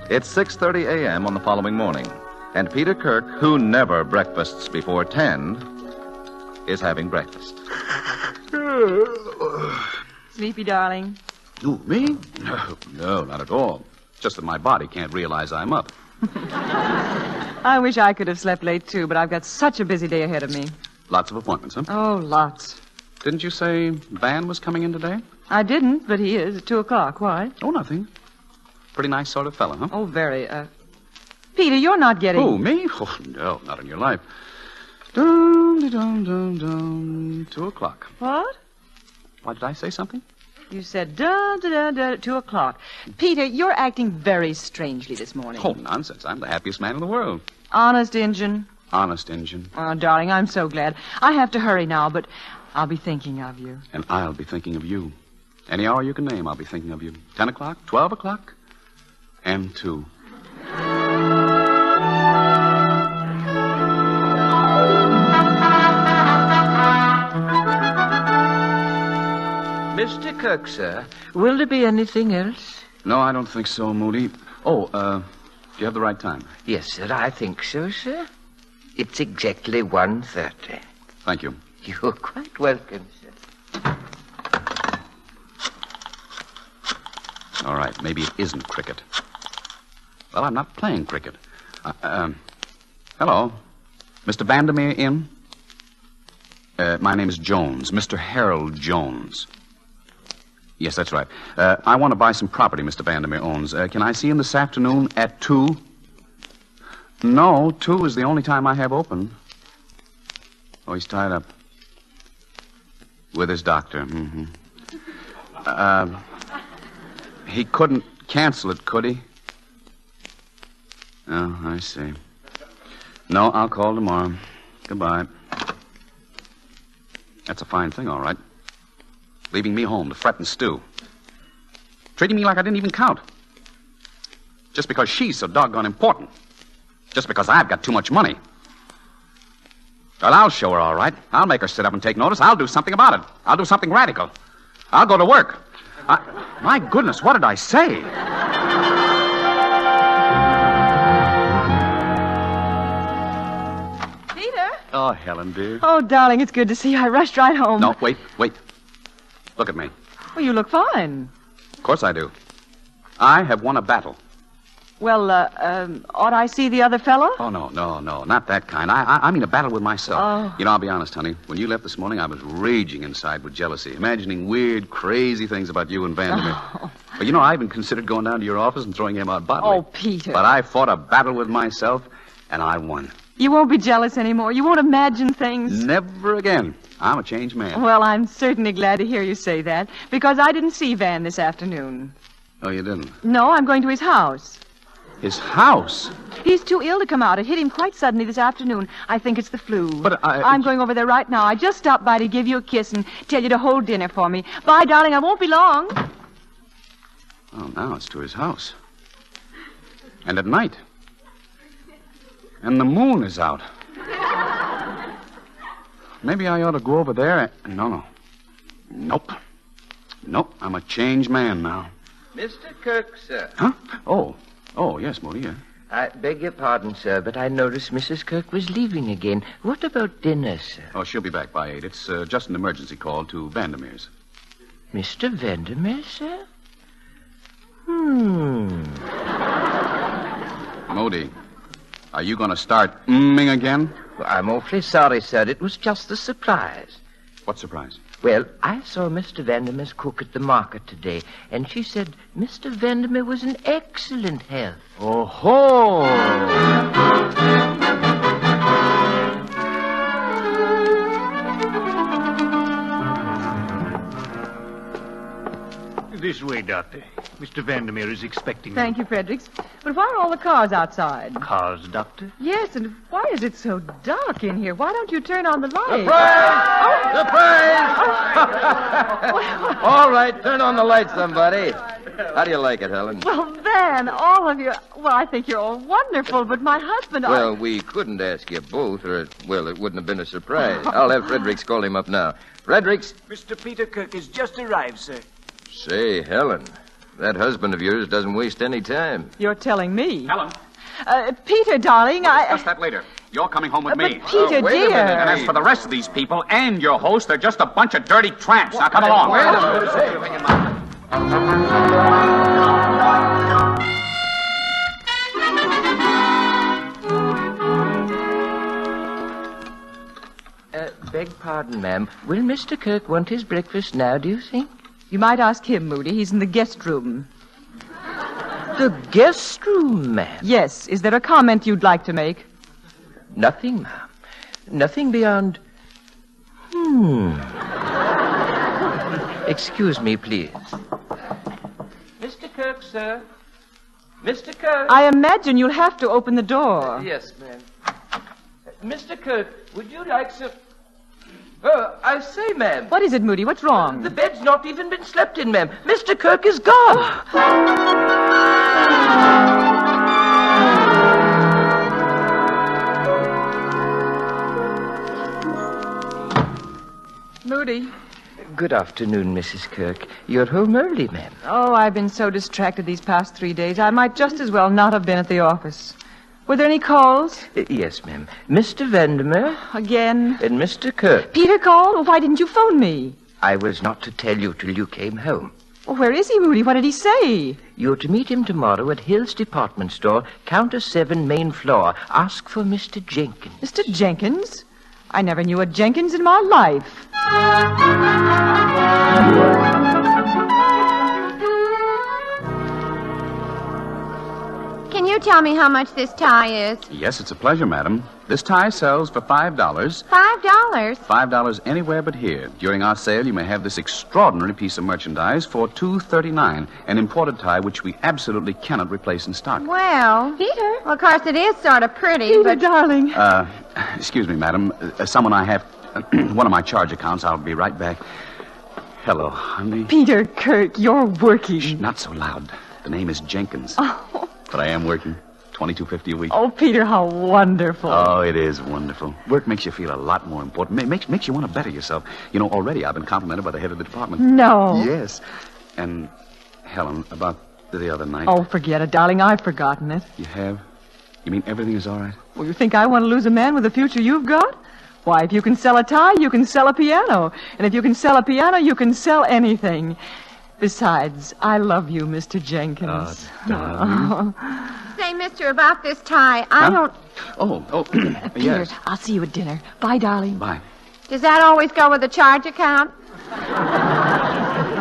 Speaker 1: It's 6:30 a.m. on the following morning, and Peter Kirk, who never breakfasts before 10, is having breakfast.
Speaker 17: Sleepy, darling?
Speaker 16: Who, me? No, not at all. Just that my body can't realize I'm up.
Speaker 17: I wish I could have slept late, too, but I've got such a busy day ahead of me.
Speaker 16: Lots of appointments, huh?
Speaker 17: Oh, lots.
Speaker 16: Didn't you say Van was coming in today?
Speaker 17: I didn't, but he is at 2 o'clock. Why?
Speaker 16: Oh, nothing. Pretty nice sort of fellow, huh?
Speaker 17: Oh, very. Peter, you're not getting...
Speaker 16: Oh, me? Oh, no, not in your life. Dum-de-dum-dum. 2 o'clock.
Speaker 17: What?
Speaker 16: Why, did I say something?
Speaker 17: You said at 2 o'clock. Peter, you're acting very strangely this morning.
Speaker 16: Oh, nonsense. I'm the happiest man in the world.
Speaker 17: Honest Injun.
Speaker 16: Honest Injun.
Speaker 17: Oh, darling, I'm so glad. I have to hurry now, but I'll be thinking of you.
Speaker 16: And I'll be thinking of you. Any hour you can name, I'll be thinking of you. 10 o'clock, 12 o'clock, and 2.
Speaker 18: Mr. Kirk, sir, will there be anything else?
Speaker 16: No, I don't think so, Moody. Oh, do you have the right time?
Speaker 18: Yes, sir, I think so, sir. It's exactly 1:30.
Speaker 16: Thank you.
Speaker 18: You're quite welcome, sir.
Speaker 16: All right, maybe it isn't cricket. Well, I'm not playing cricket. Hello. Mr. Vandermeer in? My name is Jones, Mr. Harold Jones. Yes, that's right. I want to buy some property Mr. Vandermeer owns. Can I see him this afternoon at 2? No, 2 is the only time I have open. Oh, he's tied up. With his doctor. Mm-hmm. He couldn't cancel it, could he? Oh, I see. No, I'll call tomorrow. Goodbye. That's a fine thing, all right. Leaving me home to fret and stew. Treating me like I didn't even count. Just because she's so doggone important. Just because I've got too much money. Well, I'll show her, all right. I'll make her sit up and take notice. I'll do something about it. I'll do something radical. I'll go to work. My goodness, what did I say?
Speaker 17: Peter?
Speaker 16: Oh, Helen, dear.
Speaker 17: Oh, darling, it's good to see you. I rushed right home.
Speaker 16: No, wait. Look at me.
Speaker 17: Well, you look fine.
Speaker 16: Of course I do. I have won a battle.
Speaker 17: Well, ought I see the other fellow?
Speaker 16: Oh, no, not that kind. I mean a battle with myself.
Speaker 17: Oh.
Speaker 16: You know, I'll be honest, honey. When you left this morning, I was raging inside with jealousy, imagining weird, crazy things about you and Vandermeer.
Speaker 17: Oh.
Speaker 16: But, you know, I even considered going down to your office and throwing him out bodily.
Speaker 17: Oh, Peter.
Speaker 16: But I fought a battle with myself, and I won.
Speaker 17: You won't be jealous anymore. You won't imagine things.
Speaker 16: Never again. I'm a changed man.
Speaker 17: Well, I'm certainly glad to hear you say that, because I didn't see Van this afternoon.
Speaker 16: Oh, you didn't?
Speaker 17: No, I'm going to his house.
Speaker 16: His house?
Speaker 17: He's too ill to come out. It hit him quite suddenly this afternoon. I think it's the flu.
Speaker 16: But
Speaker 17: I'm going over there right now. I just stopped by to give you a kiss and tell you to hold dinner for me. Bye, darling. I won't be long.
Speaker 16: Oh, now it's to his house. And at night. And the moon is out. Maybe I ought to go over there. No. Nope. I'm a changed man now.
Speaker 18: Mr. Kirk, sir.
Speaker 16: Huh? Oh, yes, Moody. Yeah.
Speaker 18: I beg your pardon, sir, but I noticed Mrs. Kirk was leaving again. What about dinner, sir?
Speaker 16: Oh, she'll be back by 8. It's just an emergency call to Vandermeer's.
Speaker 18: Mr. Vandermeer, sir?
Speaker 16: Moody, are you going to start mming again?
Speaker 18: Well, I'm awfully sorry, sir. It was just a surprise.
Speaker 16: What surprise?
Speaker 18: Well, I saw Mr. Vandermeer's cook at the market today, and she said Mr. Vandermeer was in excellent health.
Speaker 16: Oh-ho!
Speaker 20: This way, Doctor. Mr. Vandermeer is expecting
Speaker 17: Thank you, Fredericks. But why are all the cars outside?
Speaker 20: you. Cars, Doctor?
Speaker 17: Yes, and why is it so dark in here? Why don't you turn on the light?
Speaker 5: All right, turn on the light, somebody. How do you like it, Helen?
Speaker 17: Well, Van, all of you. Well, I think you're all wonderful, but my husband.
Speaker 5: Well, we couldn't ask you both, or it wouldn't have been a surprise. I'll have Fredericks call him up now. Fredericks?
Speaker 21: Mr. Peter Kirk has just arrived, sir.
Speaker 5: Say, Helen, that husband of yours doesn't waste any time.
Speaker 17: You're telling me.
Speaker 16: Helen.
Speaker 17: Peter, darling,
Speaker 16: We'll discuss that later. You're coming home with me.
Speaker 17: But Peter,
Speaker 16: wait
Speaker 17: dear.
Speaker 16: a minute. And as for the rest of these people and your host, they're just a bunch of dirty tramps. Now come along.
Speaker 5: Wait a
Speaker 18: Beg pardon, ma'am. Will Mr. Kirk want his breakfast now, do you think?
Speaker 17: You might ask him, Moody. He's in the guest room.
Speaker 18: The guest room, ma'am?
Speaker 17: Yes. Is there a comment you'd like to make?
Speaker 18: Nothing, ma'am. Nothing beyond... Excuse me, please. Mr. Kirk, sir. Mr. Kirk.
Speaker 17: I imagine you'll have to open the door.
Speaker 18: Yes, ma'am. Mr. Kirk, would you like some... Oh, I say, ma'am.
Speaker 17: What is it, Moody? What's wrong?
Speaker 18: The bed's not even been slept in, ma'am. Mr. Kirk is gone.
Speaker 17: Moody.
Speaker 18: Good afternoon, Mrs. Kirk. You're home early, ma'am.
Speaker 17: Oh, I've been so distracted these past 3 days. I might just as well not have been at the office. Were there any calls?
Speaker 18: Yes, ma'am. Mr. Vandermeer.
Speaker 17: Again?
Speaker 18: And Mr. Kirk.
Speaker 17: Peter called? Well, why didn't you phone me?
Speaker 18: I was not to tell you till you came home.
Speaker 17: Well, where is he, Moody? What did he say?
Speaker 18: You're to meet him tomorrow at Hill's Department Store, counter 7, main floor. Ask for Mr. Jenkins.
Speaker 17: Mr. Jenkins? I never knew a Jenkins in my life.
Speaker 7: Can you tell me how much this tie is?
Speaker 16: Yes, it's a pleasure, madam. This tie sells for $5.
Speaker 7: $5?
Speaker 16: $5 anywhere but here. During our sale, you may have this extraordinary piece of merchandise for $2.39, an imported tie which we absolutely cannot replace in stock.
Speaker 7: Well, Peter. Well, of course, it is sort of pretty,
Speaker 17: Peter,
Speaker 7: but...
Speaker 17: darling.
Speaker 16: Excuse me, madam. Someone I have... one of my charge accounts. I'll be right back. Hello, honey.
Speaker 17: Peter Kirk, you're working.
Speaker 16: Shh, not so loud. The name is Jenkins.
Speaker 17: Oh.
Speaker 16: But I am working. $22.50 a week.
Speaker 17: Oh, Peter, how wonderful.
Speaker 16: Oh, it is wonderful. Work makes you feel a lot more important. Makes you want to better yourself. You know, already I've been complimented by the head of the department.
Speaker 17: No.
Speaker 16: Yes. And, Helen, about the other night.
Speaker 17: Oh, forget it, darling. I've forgotten it.
Speaker 16: You have? You mean everything is all right?
Speaker 17: Well, you think I want to lose a man with the future you've got? Why, if you can sell a tie, you can sell a piano. And if you can sell a piano, you can sell anything. Besides, I love you, Mr. Jenkins.
Speaker 7: Say, mister, about this tie, I don't...
Speaker 16: Oh,
Speaker 17: Peter,
Speaker 16: yes.
Speaker 17: I'll see you at dinner. Bye, darling.
Speaker 16: Bye.
Speaker 7: Does that always go with the charge account?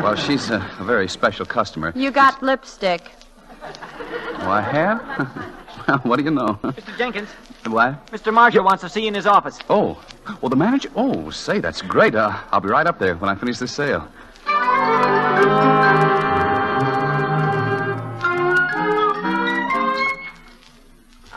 Speaker 16: Well, she's a very special customer.
Speaker 7: You got lipstick.
Speaker 16: Oh, I have? Well, what do you know?
Speaker 14: Mr. Jenkins.
Speaker 16: What?
Speaker 14: Mr. Marshall wants to see you in his office.
Speaker 16: Oh, well, the manager... Oh, say, that's great. I'll be right up there when I finish this sale.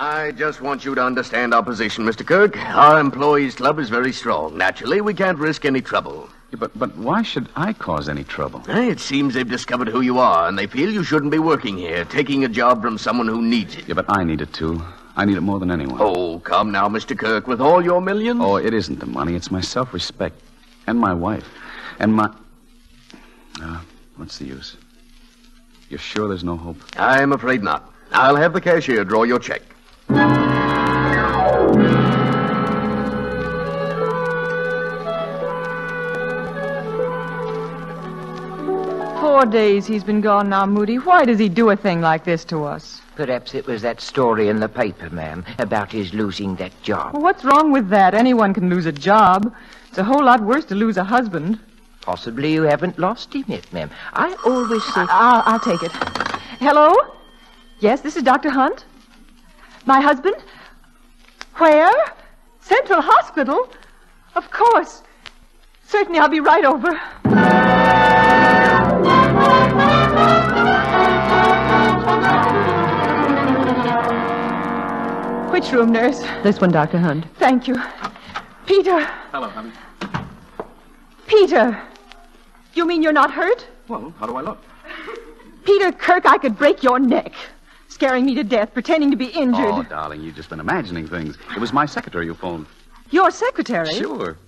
Speaker 19: I just want you to understand our position, Mr. Kirk. Our employees' club is very strong. Naturally, we can't risk any trouble.
Speaker 16: Yeah, but why should I cause any trouble?
Speaker 19: It seems they've discovered who you are, and they feel you shouldn't be working here, taking a job from someone who needs it.
Speaker 16: Yeah, but I need it, too. I need it more than anyone.
Speaker 19: Oh, come now, Mr. Kirk, with all your millions.
Speaker 16: Oh, it isn't the money. It's my self-respect. And my wife. And my... what's the use? You're sure there's no hope?
Speaker 19: I'm afraid not. I'll have the cashier draw your check.
Speaker 17: 4 days he's been gone now, Moody. Why does he do a thing like this to us?
Speaker 18: Perhaps it was that story in the paper, ma'am, about his losing that job.
Speaker 17: Well, what's wrong with that? Anyone can lose a job. It's a whole lot worse to lose a husband.
Speaker 18: Possibly you haven't lost him yet, ma'am. I always say...
Speaker 17: I'll take it. Hello? Yes, this is Dr. Hunt. My husband? Where? Central Hospital? Of course. Certainly, I'll be right over. Which room, nurse?
Speaker 11: This one, Dr. Hunt.
Speaker 17: Thank you. Peter.
Speaker 16: Hello, honey.
Speaker 17: Peter. You mean you're not hurt?
Speaker 16: Well, how do I look?
Speaker 17: Peter Kirk, I could break your neck. Scaring me to death, pretending to be injured.
Speaker 16: Oh, darling, you've just been imagining things. It was my secretary who phoned.
Speaker 17: Your secretary?
Speaker 16: Sure.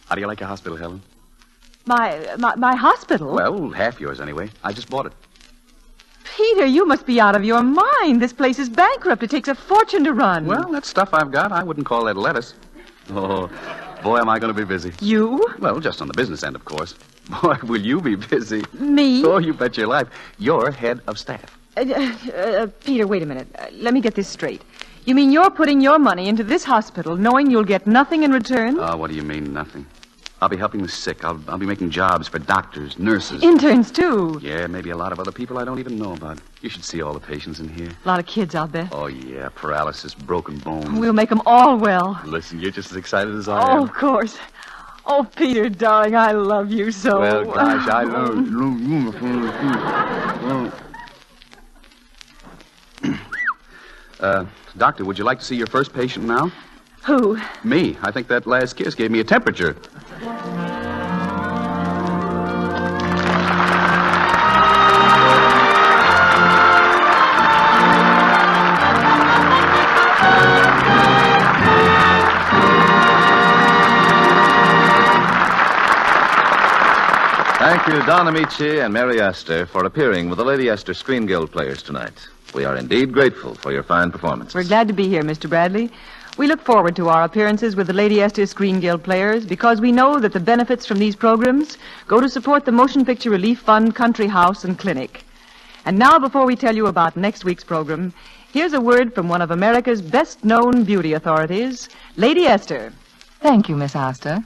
Speaker 16: How do you like your hospital, Helen?
Speaker 17: My hospital?
Speaker 16: Well, half yours anyway. I just bought it.
Speaker 17: Peter, you must be out of your mind. This place is bankrupt. It takes a fortune to run.
Speaker 16: Well, that stuff I've got, I wouldn't call that lettuce. Oh, boy, am I going to be busy.
Speaker 17: You?
Speaker 16: Well, just on the business end, of course. Boy, will you be busy.
Speaker 17: Me?
Speaker 16: Oh, you bet your life. You're head of staff.
Speaker 17: Peter, wait a minute. Let me get this straight. You mean you're putting your money into this hospital knowing you'll get nothing in return?
Speaker 16: Oh, what do you mean, nothing? I'll be helping the sick. I'll be making jobs for doctors, nurses.
Speaker 17: Interns, too.
Speaker 16: Yeah, maybe a lot of other people I don't even know about. You should see all the patients in here.
Speaker 17: A lot of kids, I'll bet.
Speaker 16: Oh, yeah, paralysis, broken bones.
Speaker 17: We'll make them all well.
Speaker 16: Listen, you're just as excited as I
Speaker 17: Oh,
Speaker 16: am.
Speaker 17: of course. Oh, Peter, darling, I love you so.
Speaker 16: Well, gosh, I love you. Doctor, would you like to see your first patient now?
Speaker 17: Who?
Speaker 16: Me. I think that last kiss gave me a temperature.
Speaker 1: Thank you, Don Amici and Mary Astor, for appearing with the Lady Astor Screen Guild players tonight. We are indeed grateful for your fine performances.
Speaker 17: We're glad to be here, Mr. Bradley. We look forward to our appearances with the Lady Esther Screen Guild players because we know that the benefits from these programs go to support the Motion Picture Relief Fund Country House and Clinic. And now, before we tell you about next week's program, here's a word from one of America's best-known beauty authorities, Lady Esther.
Speaker 11: Thank you, Miss Astor.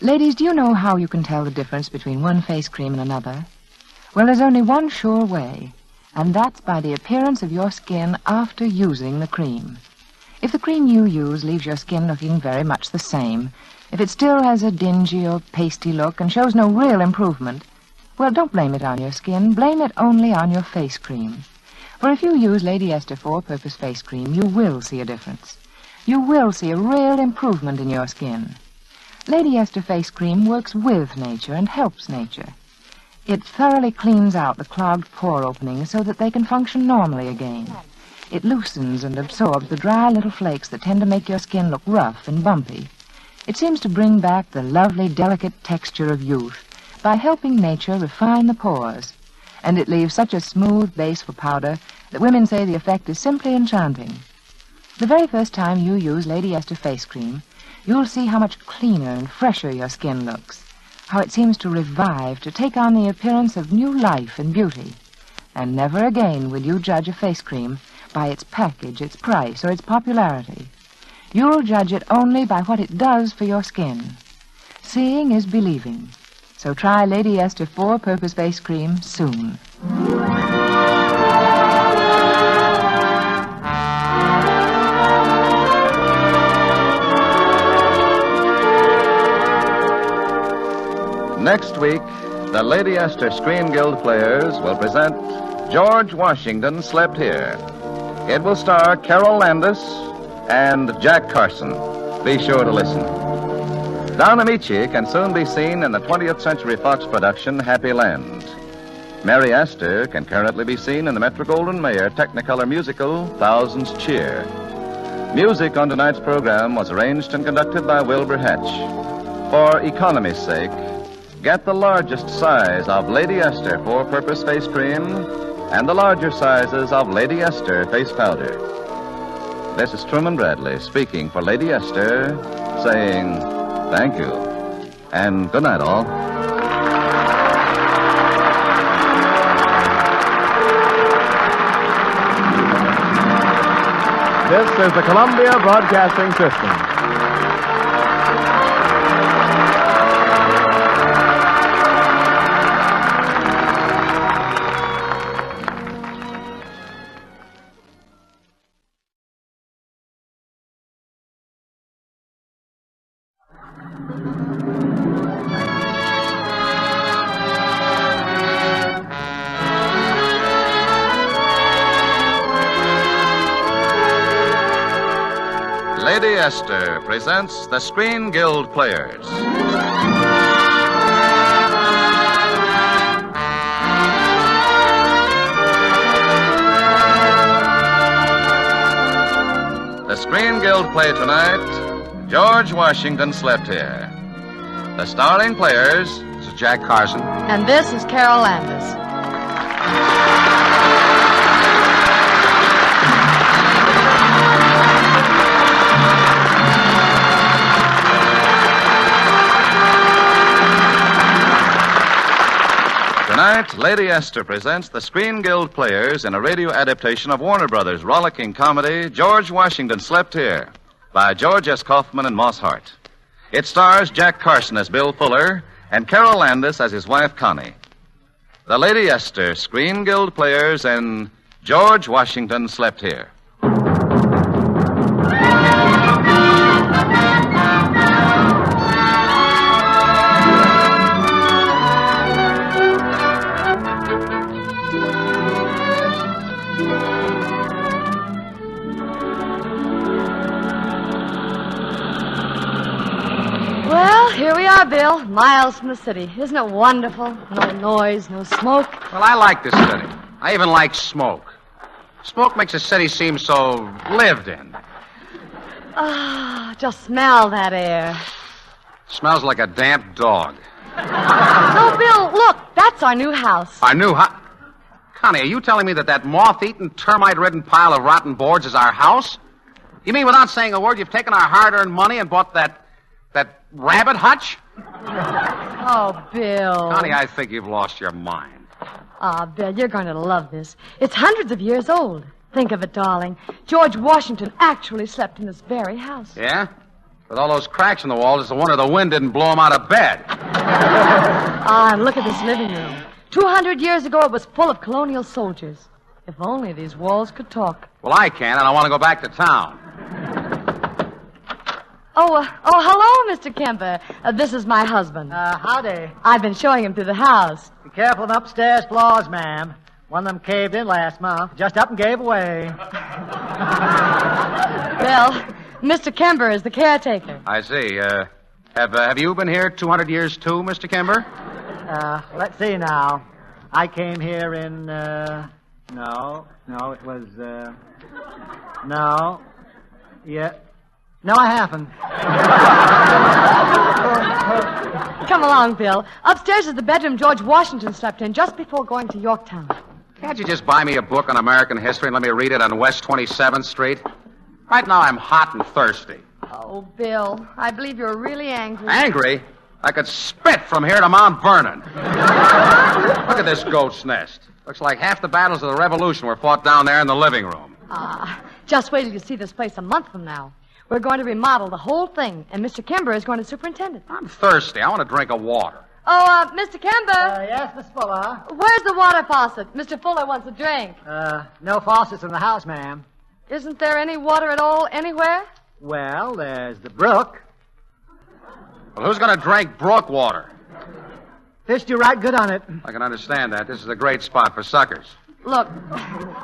Speaker 11: Ladies, do you know how you can tell the difference between one face cream and another? Well, there's only one sure way, and that's by the appearance of your skin after using the cream. If the cream you use leaves your skin looking very much the same, if it still has a dingy or pasty look and shows no real improvement, well, don't blame it on your skin. Blame it only on your face cream. For if you use Lady Esther Four-Purpose Face Cream, you will see a difference. You will see a real improvement in your skin. Lady Esther Face Cream works with nature and helps nature. It thoroughly cleans out the clogged pore openings so that they can function normally again. It loosens and absorbs the dry little flakes that tend to make your skin look rough and bumpy. It seems to bring back the lovely, delicate texture of youth by helping nature refine the pores. And it leaves such a smooth base for powder that women say the effect is simply enchanting. The very first time you use Lady Esther Face Cream, you'll see how much cleaner and fresher your skin looks, how it seems to revive, to take on the appearance of new life and beauty. And never again will you judge a face cream by its package, its price, or its popularity. You'll judge it only by what it does for your skin. Seeing is believing. So try Lady Esther Four-Purpose Face Cream soon.
Speaker 1: Next week, the Lady Esther Screen Guild players will present George Washington Slept Here. It will star Carol Landis and Jack Carson. Be sure to listen. Don Amici can soon be seen in the 20th Century Fox production Happy Land. Mary Astor can currently be seen in the Metro-Goldwyn-Mayer Technicolor musical Thousands Cheer. Music on tonight's program was arranged and conducted by Wilbur Hatch. For economy's sake, get the largest size of Lady Esther Four-Purpose Face Cream and the larger sizes of Lady Esther Face Powder. This is Truman Bradley speaking for Lady Esther, saying thank you. And good night, all.
Speaker 6: This is the Columbia Broadcasting System.
Speaker 1: Lady Esther presents the Screen Guild Players. The Screen Guild play tonight, George Washington Slept Here. The starring players, this is Jack Carson.
Speaker 10: And this is Carol Landis.
Speaker 1: Tonight, Lady Esther presents the Screen Guild players in a radio adaptation of Warner Brothers' rollicking comedy, George Washington Slept Here, by George S. Kaufman and Moss Hart. It stars Jack Carson as Bill Fuller and Carol Landis as his wife, Connie. The Lady Esther Screen Guild players in George Washington Slept Here.
Speaker 12: Bill. Miles from the city. Isn't it wonderful? No noise, no smoke.
Speaker 16: Well, I like this city. I even like smoke. Smoke makes a city seem so lived in.
Speaker 12: Ah, just smell that air.
Speaker 16: Smells like a damp dog.
Speaker 12: No, Bill, look. That's our new house.
Speaker 16: Our new house? Connie, are you telling me that moth-eaten, termite-ridden pile of rotten boards is our house? You mean without saying a word, you've taken our hard-earned money and bought that rabbit hutch?
Speaker 12: Oh, Bill.
Speaker 16: Connie, I think you've lost your mind.
Speaker 12: Ah, Bill, you're going to love this. It's hundreds of years old. Think of it, darling. George Washington actually slept in this very house.
Speaker 16: Yeah? With all those cracks in the walls, it's a wonder the wind didn't blow him out of bed.
Speaker 12: Ah, and look at this living room. 200 years ago, it was full of colonial soldiers. If only these walls could talk.
Speaker 16: Well, I can, and I want to go back to town.
Speaker 12: Oh, hello, Mr. Kemper. This is my husband.
Speaker 22: Howdy.
Speaker 12: I've been showing him to the house.
Speaker 22: Be careful of the upstairs floors, ma'am. One of them caved in last month. Just up and gave away.
Speaker 12: Well, Mr. Kemper is the caretaker.
Speaker 16: I see. Have you been here 200 years too, Mr. Kemper?
Speaker 22: Let's see now. I came here in, no, it was, no. Yeah. No, I haven't.
Speaker 12: Come along, Bill. Upstairs is the bedroom George Washington slept in just before going to Yorktown.
Speaker 16: Can't you just buy me a book on American history and let me read it on West 27th Street? Right now I'm hot and thirsty.
Speaker 12: Oh, Bill, I believe you're really angry.
Speaker 16: Angry? I could spit from here to Mount Vernon. Look at this goat's nest. Looks like half the battles of the Revolution were fought down there in the living room.
Speaker 12: Just wait till you see this place a month from now. We're going to remodel the whole thing, and Mr. Kemper is going to superintend it.
Speaker 16: I'm thirsty. I want a drink of water.
Speaker 12: Oh, Mr. Kemper.
Speaker 22: Yes, Miss Fuller.
Speaker 12: Where's the water faucet? Mr. Fuller wants a drink.
Speaker 22: No faucets in the house, ma'am.
Speaker 12: Isn't there any water at all anywhere?
Speaker 22: Well, there's the brook.
Speaker 16: Well, who's going to drink brook water?
Speaker 22: Fished you right good on it.
Speaker 16: I can understand that. This is a great spot for suckers.
Speaker 12: Look,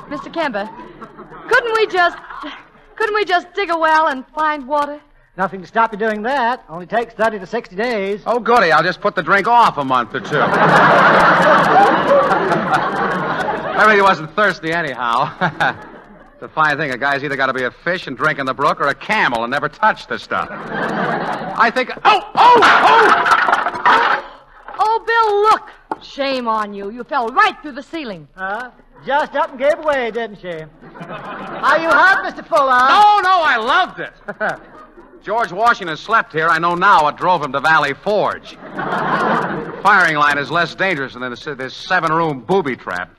Speaker 12: Mr. Kemper, couldn't we just dig a well and find water?
Speaker 22: Nothing to stop you doing that. Only takes 30 to 60 days.
Speaker 16: Oh, goody. I'll just put the drink off a month or two. I really wasn't thirsty anyhow. It's a fine thing. A guy's either got to be a fish and drink in the brook or a camel and never touch the stuff. I think...
Speaker 12: Oh, Bill, look. Shame on you. You fell right through the ceiling.
Speaker 22: Just up and gave away, didn't she? Are you hurt, Mr. Fuller?
Speaker 16: No, I loved it. George Washington slept here. I know now what drove him to Valley Forge. Firing line is less dangerous than this 7-room booby trap.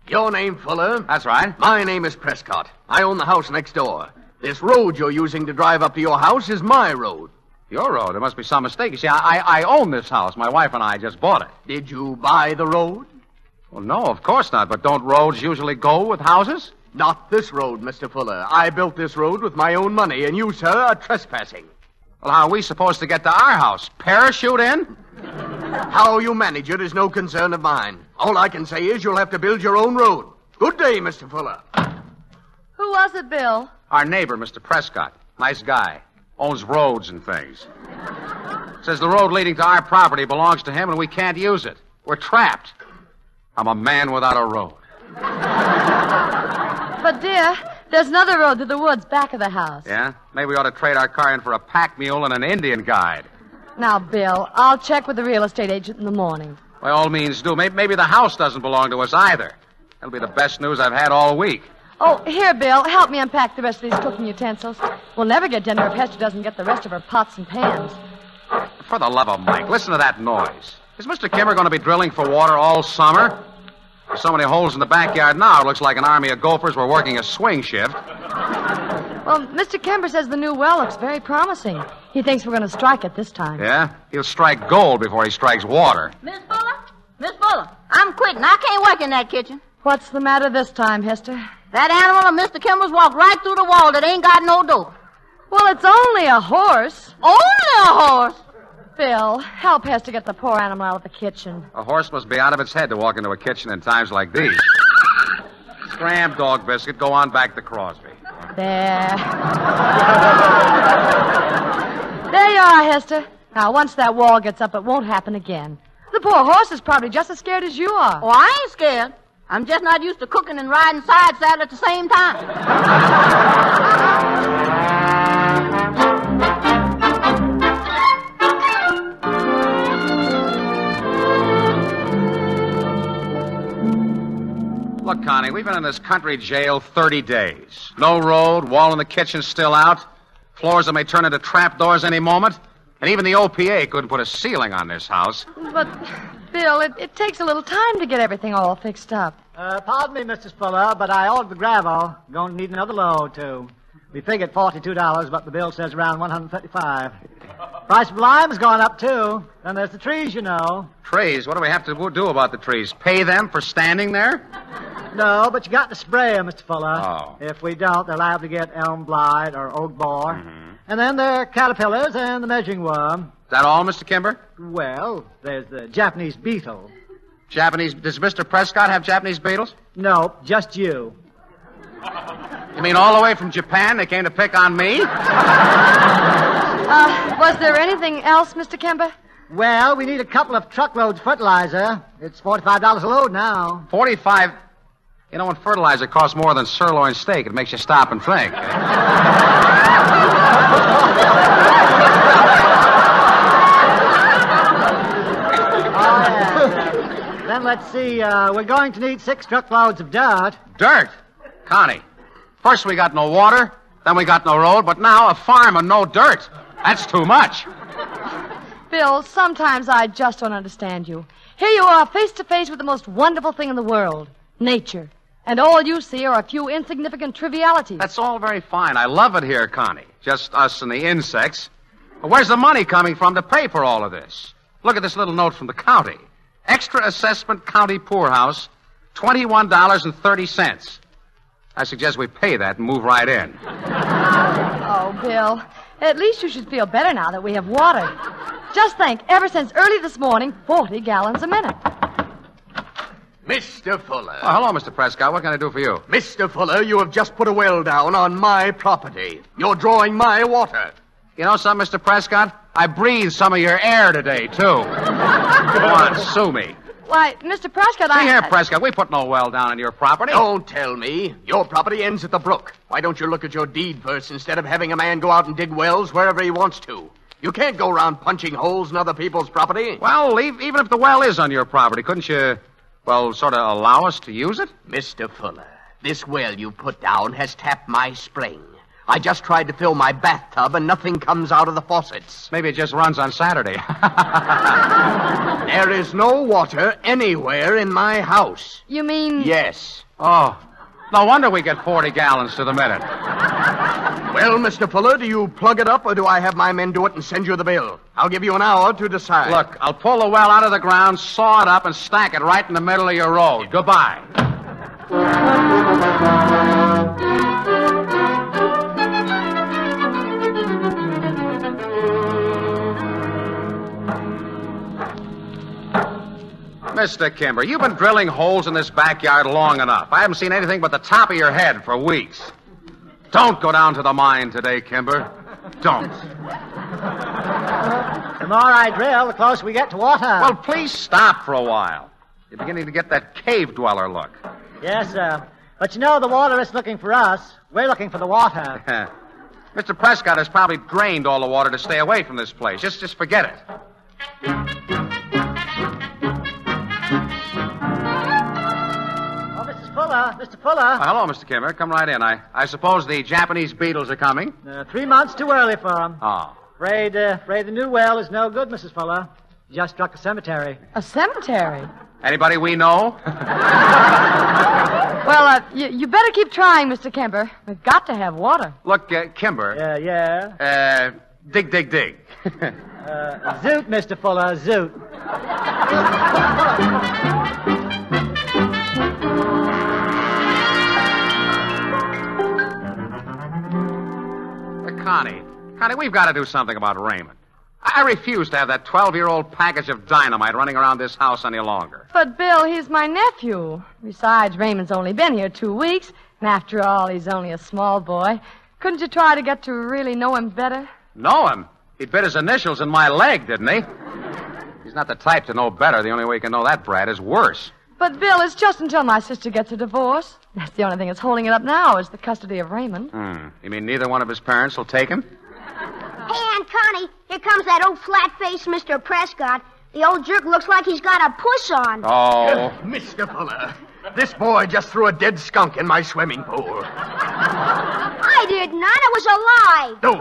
Speaker 19: Your name, Fuller?
Speaker 16: That's right.
Speaker 19: My name is Prescott. I own the house next door. This road you're using to drive up to your house is my road.
Speaker 16: Your road? There must be some mistake. You see, I own this house. My wife and I just bought it.
Speaker 19: Did you buy the road?
Speaker 16: Well, no, of course not. But don't roads usually go with houses?
Speaker 19: Not this road, Mr. Fuller. I built this road with my own money, and you, sir, are trespassing.
Speaker 16: Well, how are we supposed to get to our house? Parachute in?
Speaker 19: How you manage it is no concern of mine. All I can say is you'll have to build your own road. Good day, Mr. Fuller.
Speaker 12: Who was it, Bill?
Speaker 16: Our neighbor, Mr. Prescott. Nice guy. Owns roads and things. Says the road leading to our property belongs to him and we can't use it. We're trapped. I'm a man without a road.
Speaker 12: But, dear, there's another road to the woods back of the house.
Speaker 16: Yeah? Maybe we ought to trade our car in for a pack mule and an Indian guide.
Speaker 12: Now, Bill, I'll check with the real estate agent in the morning.
Speaker 16: By all means, do. Maybe the house doesn't belong to us either. That'll be the best news I've had all week.
Speaker 12: Oh, here, Bill, help me unpack the rest of these cooking utensils. We'll never get dinner if Hester doesn't get the rest of her pots and pans.
Speaker 16: For the love of Mike, listen to that noise. Is Mr. Kimmer going to be drilling for water all summer? There's so many holes in the backyard now, it looks like an army of gophers were working a swing shift.
Speaker 12: Well, Mr. Kemper says the new well looks very promising. He thinks we're going to strike it this time.
Speaker 16: Yeah? He'll strike gold before he strikes water.
Speaker 23: Miss Fuller, I'm quitting. I can't work in that kitchen.
Speaker 12: What's the matter this time, Hester?
Speaker 23: That animal of Mr. Kimber's walked right through the wall that ain't got no door.
Speaker 12: Well, it's only a horse.
Speaker 23: Only a horse?
Speaker 12: Bill, help Hester get the poor animal out of the kitchen.
Speaker 16: A horse must be out of its head to walk into a kitchen in times like these. Scram, dog biscuit. Go on back to Crosby.
Speaker 12: There. There you are, Hester. Now, once that wall gets up, it won't happen again. The poor horse is probably just as scared as you are.
Speaker 23: Oh, I ain't scared. I'm just not used to cooking and riding side saddle at the same time.
Speaker 16: Look, Connie, we've been in this country jail 30 days. No road, wall in the kitchen still out, floors that may turn into trapdoors any moment, and even the OPA couldn't put a ceiling on this house.
Speaker 12: But, Bill, it takes a little time to get everything all fixed up.
Speaker 22: Pardon me, Mrs. Fuller, but I ordered the gravel. Going to need another load, too. We figured $42, but the bill says around $135. Price of lime's gone up, too. Then there's the trees, you know.
Speaker 16: Trees? What do we have to do about the trees? Pay them for standing there?
Speaker 22: No, but you got to spray them, Mr. Fuller.
Speaker 16: Oh.
Speaker 22: If we don't, they're liable to get elm blight or oak borer. Mm-hmm. And then there are caterpillars and the measuring worm.
Speaker 16: Is that all, Mr. Kimber?
Speaker 22: Well, there's the Japanese beetle.
Speaker 16: Japanese... Does Mr. Prescott have Japanese beetles?
Speaker 22: No, just you.
Speaker 16: You mean all the way from Japan they came to pick on me?
Speaker 12: Was there anything else, Mr. Kemper?
Speaker 22: Well, we need a couple of truckloads of fertilizer. It's $45 a load now.
Speaker 16: 45? You know, when fertilizer costs more than sirloin steak, it makes you stop and think.
Speaker 22: Then let's see. We're going to need 6 truckloads of dirt.
Speaker 16: Dirt? Connie, first we got no water, then we got no road, but now a farm and no dirt. That's too much.
Speaker 12: Bill, sometimes I just don't understand you. Here you are, face to face with the most wonderful thing in the world, nature. And all you see are a few insignificant trivialities.
Speaker 16: That's all very fine. I love it here, Connie. Just us and the insects. But where's the money coming from to pay for all of this? Look at this little note from the county. Extra assessment county poorhouse, $21.30. I suggest we pay that and move right in.
Speaker 12: Oh, Bill, at least you should feel better now that we have water. Just think, ever since early this morning, 40 gallons a minute.
Speaker 19: Mr. Fuller.
Speaker 16: Oh, hello, Mr. Prescott. What can I do for you?
Speaker 19: Mr. Fuller, you have just put a well down on my property. You're drawing my water.
Speaker 16: You know something, Mr. Prescott? I breathed some of your air today, too. Go on, sue me.
Speaker 12: Why, Mr. Prescott,
Speaker 16: See here, Prescott, we put no well down on your property.
Speaker 19: Don't tell me. Your property ends at the brook. Why don't you look at your deed first instead of having a man go out and dig wells wherever he wants to? You can't go around punching holes in other people's property.
Speaker 16: Well, even if the well is on your property, couldn't you, well, sort of allow us to use it?
Speaker 19: Mr. Fuller, this well you put down has tapped my spring. I just tried to fill my bathtub and nothing comes out of the faucets.
Speaker 16: Maybe it just runs on Saturday.
Speaker 19: There is no water anywhere in my house.
Speaker 12: You mean...
Speaker 19: Yes.
Speaker 16: Oh, no wonder we get 40 gallons to the minute.
Speaker 19: Well, Mr. Fuller, do you plug it up or do I have my men do it and send you the bill? I'll give you an hour to decide.
Speaker 16: Look, I'll pull the well out of the ground, saw it up, and stack it right in the middle of your road. Goodbye. Mr. Kimber, you've been drilling holes in this backyard long enough. I haven't seen anything but the top of your head for weeks. Don't go down to the mine today, Kimber. Don't.
Speaker 22: The more I drill, the closer we get to water.
Speaker 16: Well, please stop for a while. You're beginning to get that cave dweller look.
Speaker 22: Yes, sir. But you know, the water isn't looking for us. We're looking for the water.
Speaker 16: Mr. Prescott has probably drained all the water to stay away from this place. Just forget it.
Speaker 22: Mr. Fuller.
Speaker 16: Hello, Mr. Kimmer. Come right in. I suppose the Japanese beetles are coming.
Speaker 22: 3 months too early for them.
Speaker 16: Oh.
Speaker 22: Afraid the new well is no good, Mrs. Fuller. Just struck a cemetery.
Speaker 12: A cemetery?
Speaker 16: Anybody we know?
Speaker 12: Well, you better keep trying, Mr. Kimber. We've got to have water.
Speaker 16: Look, Kimber.
Speaker 22: Yeah.
Speaker 16: Dig.
Speaker 22: Zoot, Mr. Fuller, zoot.
Speaker 16: Connie, we've got to do something about Raymond. I refuse to have that 12-year-old package of dynamite running around this house any longer.
Speaker 12: But, Bill, he's my nephew. Besides, Raymond's only been here 2 weeks, and after all, he's only a small boy. Couldn't you try to get to really know him better?
Speaker 16: Know him? He bit his initials in my leg, didn't he? He's not the type to know better. The only way he can know that brat is worse.
Speaker 12: But, Bill, it's just until my sister gets a divorce. That's the only thing that's holding it up now is the custody of Raymond.
Speaker 16: You mean neither one of his parents will take him?
Speaker 4: Hey, Aunt Connie, here comes that old flat-faced Mr. Prescott. The old jerk looks like he's got a push on.
Speaker 16: Oh.
Speaker 19: Mr. Fuller, this boy just threw a dead skunk in my swimming pool.
Speaker 4: I did not. It was a lie.
Speaker 19: No.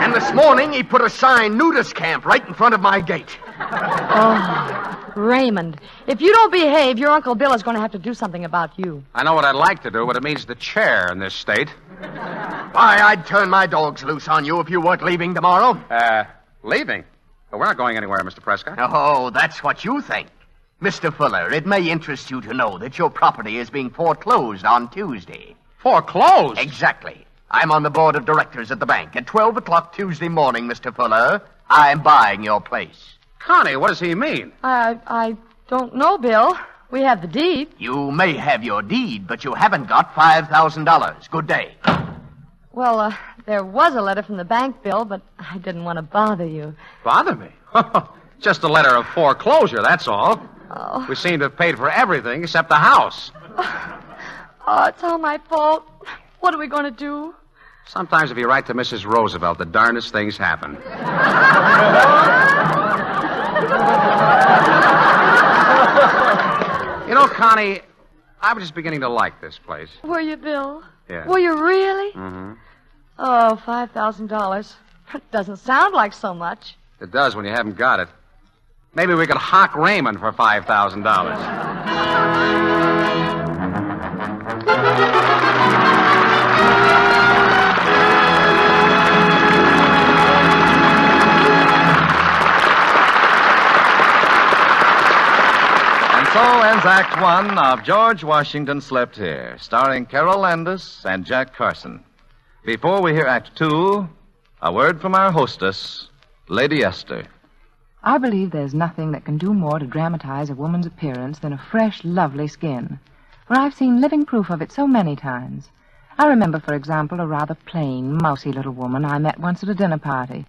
Speaker 19: And this morning he put a sign, nudist camp, right in front of my gate.
Speaker 12: Oh, Raymond, if you don't behave, your Uncle Bill is going to have to do something about you.
Speaker 16: I know what I'd like to do, but it means the chair in this state.
Speaker 19: Why, I'd turn my dogs loose on you if you weren't leaving tomorrow.
Speaker 16: Leaving? But we're not going anywhere, Mr. Prescott.
Speaker 19: Oh, that's what you think. Mr. Fuller, it may interest you to know that your property is being foreclosed on Tuesday.
Speaker 16: Foreclosed?
Speaker 19: Exactly. I'm on the board of directors at the bank. At 12 o'clock Tuesday morning, Mr. Fuller, I'm buying your place.
Speaker 16: Connie, what does he mean?
Speaker 12: I don't know, Bill. We have the deed.
Speaker 19: You may have your deed, but you haven't got $5,000. Good day.
Speaker 12: Well, there was a letter from the bank, Bill, but I didn't want to bother you.
Speaker 16: Bother me? Just a letter of foreclosure, that's all.
Speaker 12: Oh.
Speaker 16: We seem to have paid for everything except the house.
Speaker 12: Oh, it's all my fault. What are we going to do?
Speaker 16: Sometimes if you write to Mrs. Roosevelt, the darndest things happen. You know, Connie, I was just beginning to like this place.
Speaker 12: Were you, Bill?
Speaker 16: Yeah.
Speaker 12: Were you really?
Speaker 16: Mm-hmm.
Speaker 12: Oh, $5,000. It doesn't sound like so much.
Speaker 16: It does when you haven't got it. Maybe we could hock Raymond for $5,000.
Speaker 1: So ends Act One of George Washington Slept Here, starring Carol Landis and Jack Carson. Before we hear Act Two, a word from our hostess, Lady Esther.
Speaker 11: I believe there's nothing that can do more to dramatize a woman's appearance than a fresh, lovely skin. For I've seen living proof of it so many times. I remember, for example, a rather plain, mousy little woman I met once at a dinner party.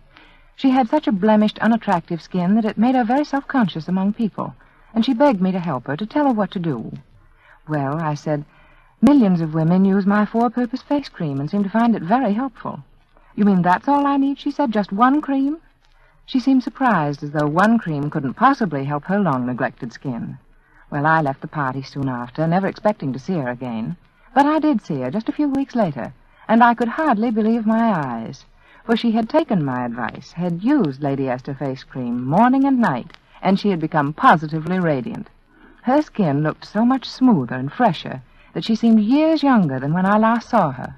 Speaker 11: She had such a blemished, unattractive skin that it made her very self-conscious among people, and she begged me to help her, to tell her what to do. Well, I said, millions of women use my four-purpose face cream and seem to find it very helpful. You mean that's all I need, she said, just one cream? She seemed surprised, as though one cream couldn't possibly help her long-neglected skin. Well, I left the party soon after, never expecting to see her again. But I did see her just a few weeks later, and I could hardly believe my eyes. For she had taken my advice, had used Lady Esther face cream morning and night, and she had become positively radiant. Her skin looked so much smoother and fresher that she seemed years younger than when I last saw her.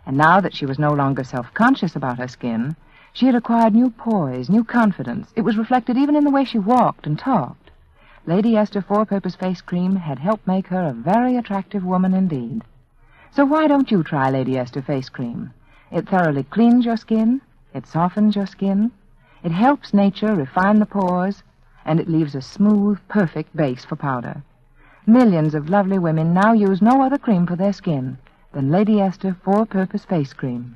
Speaker 11: And now that she was no longer self-conscious about her skin, she had acquired new poise, new confidence. It was reflected even in the way she walked and talked. Lady Esther Four-Purpose Face Cream had helped make her a very attractive woman indeed. So why don't you try Lady Esther Face Cream? It thoroughly cleans your skin, it softens your skin, it helps nature refine the pores, and it leaves a smooth, perfect base for powder. Millions of lovely women now use no other cream for their skin than Lady Esther Four-Purpose Face Cream.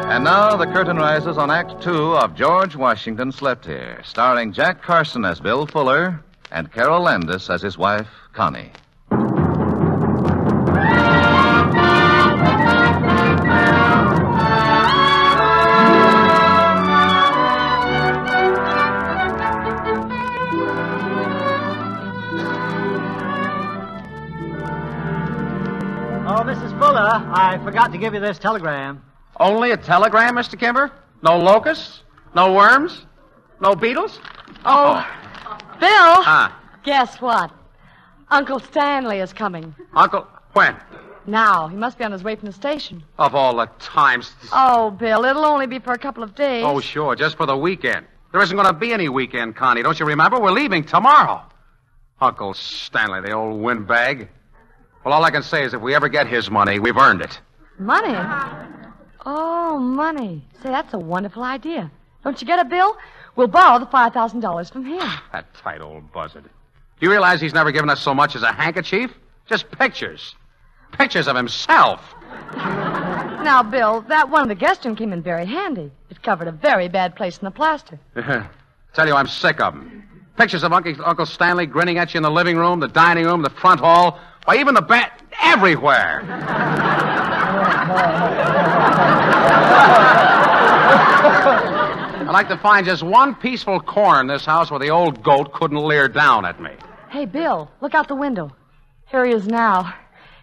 Speaker 1: And now the curtain rises on Act Two of George Washington Slept Here, starring Jack Carson as Bill Fuller and Carol Landis as his wife, Connie.
Speaker 22: Oh, Mrs. Fuller, I forgot to give you this telegram.
Speaker 16: Only a telegram, Mr. Kimber? No locusts? No worms? No beetles?
Speaker 12: Oh. Bill!
Speaker 16: Ah.
Speaker 12: Guess what? Uncle Stanley is coming.
Speaker 16: Uncle, when?
Speaker 12: Now. He must be on his way from the station.
Speaker 16: Of all the times.
Speaker 12: Oh, Bill, it'll only be for a couple of days.
Speaker 16: Oh, sure, just for the weekend. There isn't going to be any weekend, Connie. Don't you remember? We're leaving tomorrow. Uncle Stanley, the old windbag. Well, all I can say is if we ever get his money, we've earned it.
Speaker 12: Money? Oh, money. Say, that's a wonderful idea. Don't you get it, Bill? We'll borrow the $5,000 from him.
Speaker 16: That tight old buzzard. Do you realize he's never given us so much as a handkerchief? Just pictures. Pictures of himself.
Speaker 12: Now, Bill, that one in the guest room came in very handy. It covered a very bad place in the plaster.
Speaker 16: Tell you, I'm sick of them. Pictures of Uncle Stanley grinning at you in the living room, the dining room, the front hall, or even the bed, everywhere. I'd like to find just one peaceful corner in this house where the old goat couldn't leer down at me.
Speaker 12: Hey, Bill, look out the window. Here he is now.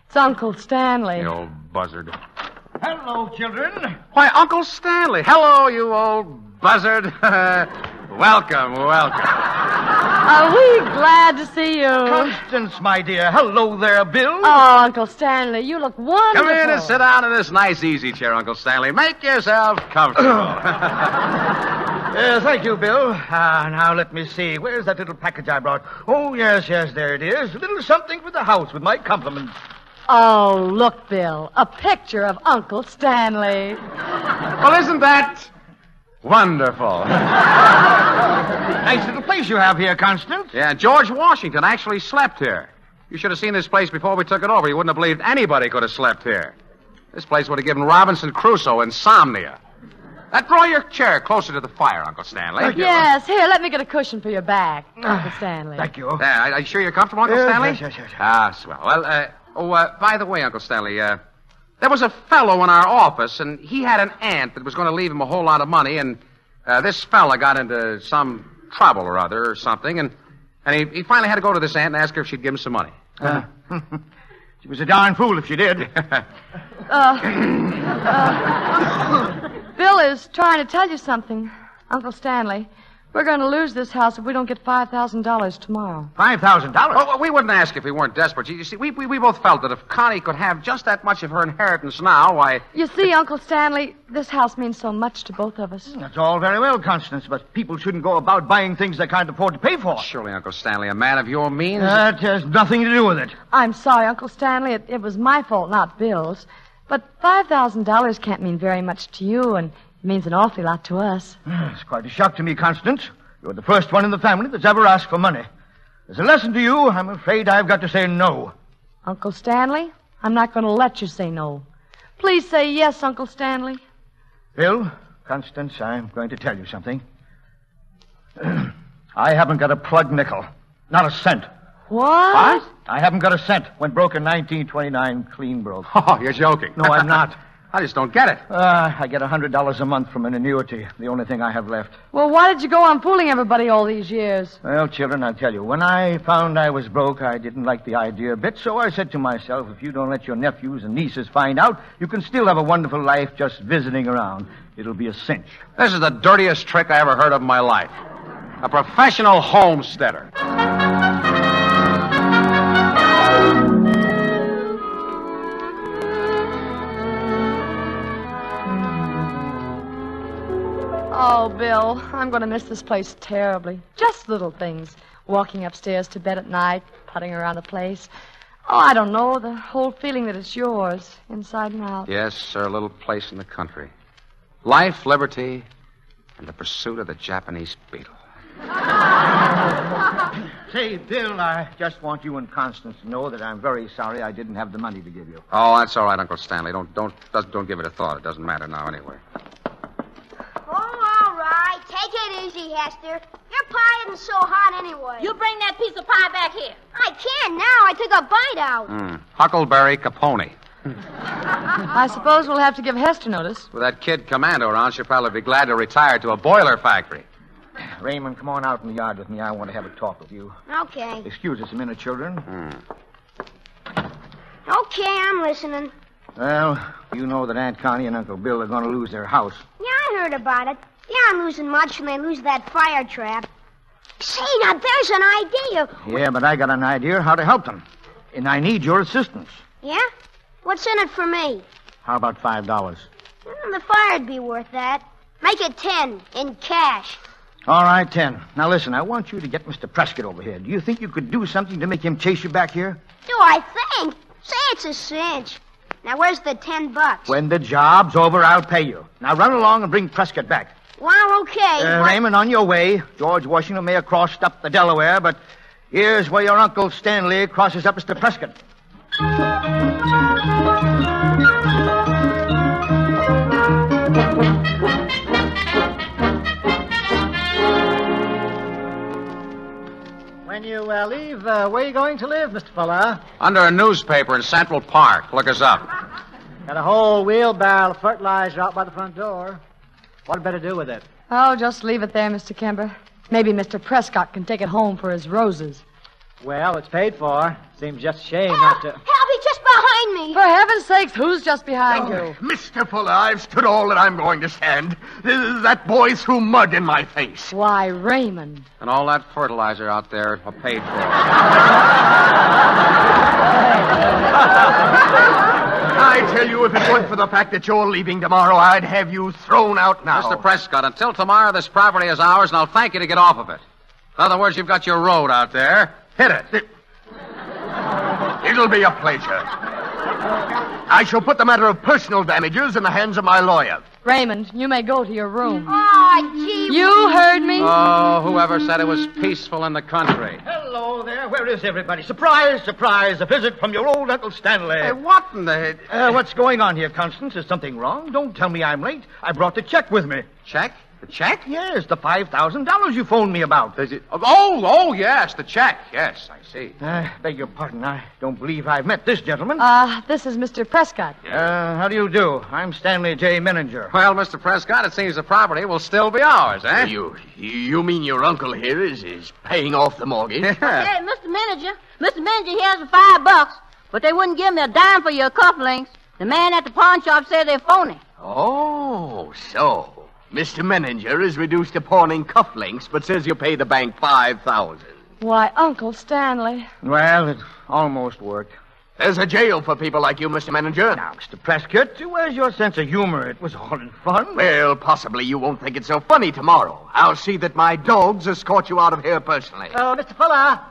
Speaker 12: It's Uncle Stanley.
Speaker 16: The old buzzard.
Speaker 8: Hello, children.
Speaker 16: Why, Uncle Stanley. Hello, you old buzzard. Welcome.
Speaker 12: Are we glad to see you?
Speaker 8: Constance, my dear. Hello there, Bill.
Speaker 12: Oh, Uncle Stanley, you look wonderful.
Speaker 16: Come in and sit down in this nice easy chair, Uncle Stanley. Make yourself comfortable.
Speaker 8: Thank you, Bill. Now, let me see. Where's that little package I brought? Oh, yes, there it is. A little something for the house with my compliments.
Speaker 12: Oh, look, Bill. A picture of Uncle Stanley.
Speaker 16: Well, isn't that wonderful?
Speaker 8: Nice little place you have here, Constance.
Speaker 16: Yeah, George Washington actually slept here. You should have seen this place before we took it over. You wouldn't have believed anybody could have slept here. This place would have given Robinson Crusoe insomnia. Draw your chair closer to the fire, Uncle Stanley.
Speaker 12: Yes, here, let me get a cushion for your back, Uncle Stanley.
Speaker 8: Thank you.
Speaker 16: Are you sure you're comfortable, Uncle Stanley?
Speaker 8: Yes.
Speaker 16: Ah, swell. Well, by the way, Uncle Stanley, there was a fellow in our office, and he had an aunt that was going to leave him a whole lot of money, and this fella got into some trouble or other or something, and he finally had to go to this aunt and ask her if she'd give him some money.
Speaker 8: She was a darn fool if she did.
Speaker 12: Bill is trying to tell you something, Uncle Stanley. We're going to lose this house if we don't get $5,000 tomorrow.
Speaker 8: $5,000?
Speaker 16: Oh, we wouldn't ask if we weren't desperate. You see, we both felt that if Connie could have just that much of her inheritance now, why...
Speaker 12: You see, Uncle Stanley, this house means so much to both of us.
Speaker 8: That's all very well, Constance, but people shouldn't go about buying things they can't afford to pay for.
Speaker 16: Surely, Uncle Stanley, a man of your means...
Speaker 8: That has nothing to do with it.
Speaker 12: I'm sorry, Uncle Stanley. It was my fault, not Bill's. But $5,000 can't mean very much to you, and it means an awfully lot to us.
Speaker 8: It's quite a shock to me, Constance. You're the first one in the family that's ever asked for money. As a lesson to you, I'm afraid I've got to say no.
Speaker 12: Uncle Stanley, I'm not going to let you say no. Please say yes, Uncle Stanley.
Speaker 8: Bill, Constance, I'm going to tell you something. I haven't got a plug nickel. Not a cent.
Speaker 12: What?
Speaker 8: I haven't got a cent. Went broke in 1929, clean broke.
Speaker 16: Oh, you're joking.
Speaker 8: No, I'm not.
Speaker 16: I just don't get it.
Speaker 8: I get $100 a month from an annuity, the only thing I have left.
Speaker 12: Well, why did you go on fooling everybody all these years?
Speaker 8: Well, children, I'll tell you. When I found I was broke, I didn't like the idea a bit, so I said to myself, if you don't let your nephews and nieces find out, you can still have a wonderful life just visiting around. It'll be a cinch.
Speaker 16: This is the dirtiest trick I ever heard of in my life. A professional homesteader.
Speaker 12: Oh, Bill, I'm going to miss this place terribly. Just little things. Walking upstairs to bed at night, putting around the place. Oh, I don't know, the whole feeling that it's yours, inside and out.
Speaker 16: Yes, sir, a little place in the country. Life, liberty, and the pursuit of the Japanese beetle.
Speaker 8: Say, Bill, I just want you and Constance to know that I'm very sorry I didn't have the money to give you.
Speaker 16: Oh, that's all right, Uncle Stanley. Don't give it a thought. It doesn't matter now anyway.
Speaker 4: Oh, all right. Take it easy, Hester. Your pie isn't so hot anyway.
Speaker 23: You bring that piece of pie back here.
Speaker 4: I can't now. I took a bite out.
Speaker 16: Huckleberry Capone.
Speaker 12: I suppose we'll have to give Hester notice.
Speaker 16: With that kid Commando around, she'll probably be glad to retire to a boiler factory.
Speaker 8: Raymond, come on out in the yard with me. I want to have a talk with you.
Speaker 4: Okay.
Speaker 8: Excuse us a minute, children.
Speaker 4: Okay, I'm listening.
Speaker 8: Well, you know that Aunt Connie and Uncle Bill are going to lose their house.
Speaker 4: Yeah, I heard about it. They aren't losing much when they lose that fire trap. Say, now there's an idea.
Speaker 8: Yeah, but I got an idea how to help them. And I need your assistance.
Speaker 4: Yeah? What's in it for me?
Speaker 8: How about $5?
Speaker 4: The fire'd be worth that. Make it 10 in cash.
Speaker 8: All right, 10. Now, listen, I want you to get Mr. Prescott over here. Do you think you could do something to make him chase you back here?
Speaker 4: Do I think? Say it's a cinch. Now, where's the $10?
Speaker 8: When the job's over, I'll pay you. Now, run along and bring Prescott back.
Speaker 4: Well, okay.
Speaker 8: Raymond, on your way. George Washington may have crossed up the Delaware, but here's where your Uncle Stanley crosses up Mr. Prescott.
Speaker 22: When you leave, where are you going to live, Mr. Fuller?
Speaker 9: Under a newspaper in Central Park. Look us up.
Speaker 22: Got a whole wheelbarrow of fertilizer out by the front door. What had better do with it?
Speaker 12: Oh, just leave it there, Mr. Kemper. Maybe Mr. Prescott can take it home for his roses.
Speaker 22: Well, it's paid for. Seems just a shame not to...
Speaker 4: Help, he's just behind me.
Speaker 12: For heaven's sakes, who's just behind you?
Speaker 19: Mr. Fuller, I've stood all that I'm going to stand. That boy threw mud in my face.
Speaker 12: Why, Raymond.
Speaker 9: And all that fertilizer out there are paid for.
Speaker 19: I tell you, if it weren't for the fact that you're leaving tomorrow, I'd have you thrown out now.
Speaker 9: Mr. Prescott, until tomorrow, this property is ours, and I'll thank you to get off of it. In other words, you've got your road out there. Hit it.
Speaker 19: It'll be a pleasure. I shall put the matter of personal damages in the hands of my lawyer.
Speaker 12: Raymond, you may go to your room.
Speaker 4: Oh, gee.
Speaker 12: You heard me?
Speaker 9: Oh, whoever said it was peaceful in the country?
Speaker 8: Hello there. Where is everybody? Surprise, surprise. A visit from your old Uncle Stanley.
Speaker 9: Hey, what in the...
Speaker 8: What's going on here, Constance? Is something wrong? Don't tell me I'm late. I brought the check with me.
Speaker 9: Check? The check?
Speaker 8: Yes, the $5,000 you phoned me about.
Speaker 9: Oh, yes, the check. Yes, I see.
Speaker 8: Beg your pardon. I don't believe I've met this gentleman.
Speaker 12: This is Mr. Prescott.
Speaker 8: How do you do? I'm Stanley J. Menninger.
Speaker 9: Well, Mr. Prescott, it seems the property will still be ours, eh?
Speaker 19: You mean your uncle here is paying off the mortgage?
Speaker 23: Hey, Mr. Manager, he has the $5, but they wouldn't give me a dime for your cufflinks. The man at the pawn shop said they're phony.
Speaker 19: Oh, so... Mr. Menninger is reduced to pawning cufflinks, but says you'll pay the bank $5,000.
Speaker 12: Why, Uncle Stanley.
Speaker 8: Well, it almost worked.
Speaker 19: There's a jail for people like you, Mr. Menninger.
Speaker 8: Now, Mr. Prescott, where's your sense of humor? It was all in fun.
Speaker 19: Well, possibly you won't think it's so funny tomorrow. I'll see that my dogs escort you out of here personally.
Speaker 22: Oh, Mr. Fuller,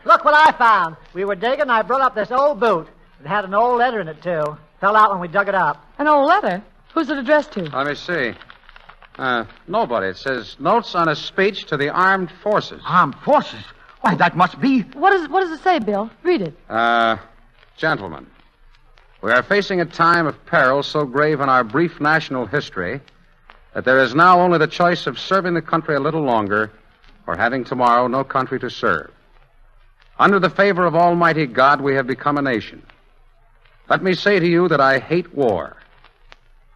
Speaker 22: look what I found. We were digging, and I brought up this old boot. It had an old letter in it, too. Fell out when we dug it up.
Speaker 12: An old letter? Who's it addressed to?
Speaker 9: Let me see. Nobody. It says, notes on a speech to the armed forces.
Speaker 8: Armed forces? Why, that must be...
Speaker 12: What does it say, Bill? Read it.
Speaker 9: Gentlemen, we are facing a time of peril so grave in our brief national history that there is now only the choice of serving the country a little longer or having tomorrow no country to serve. Under the favor of Almighty God, we have become a nation. Let me say to you that I hate war.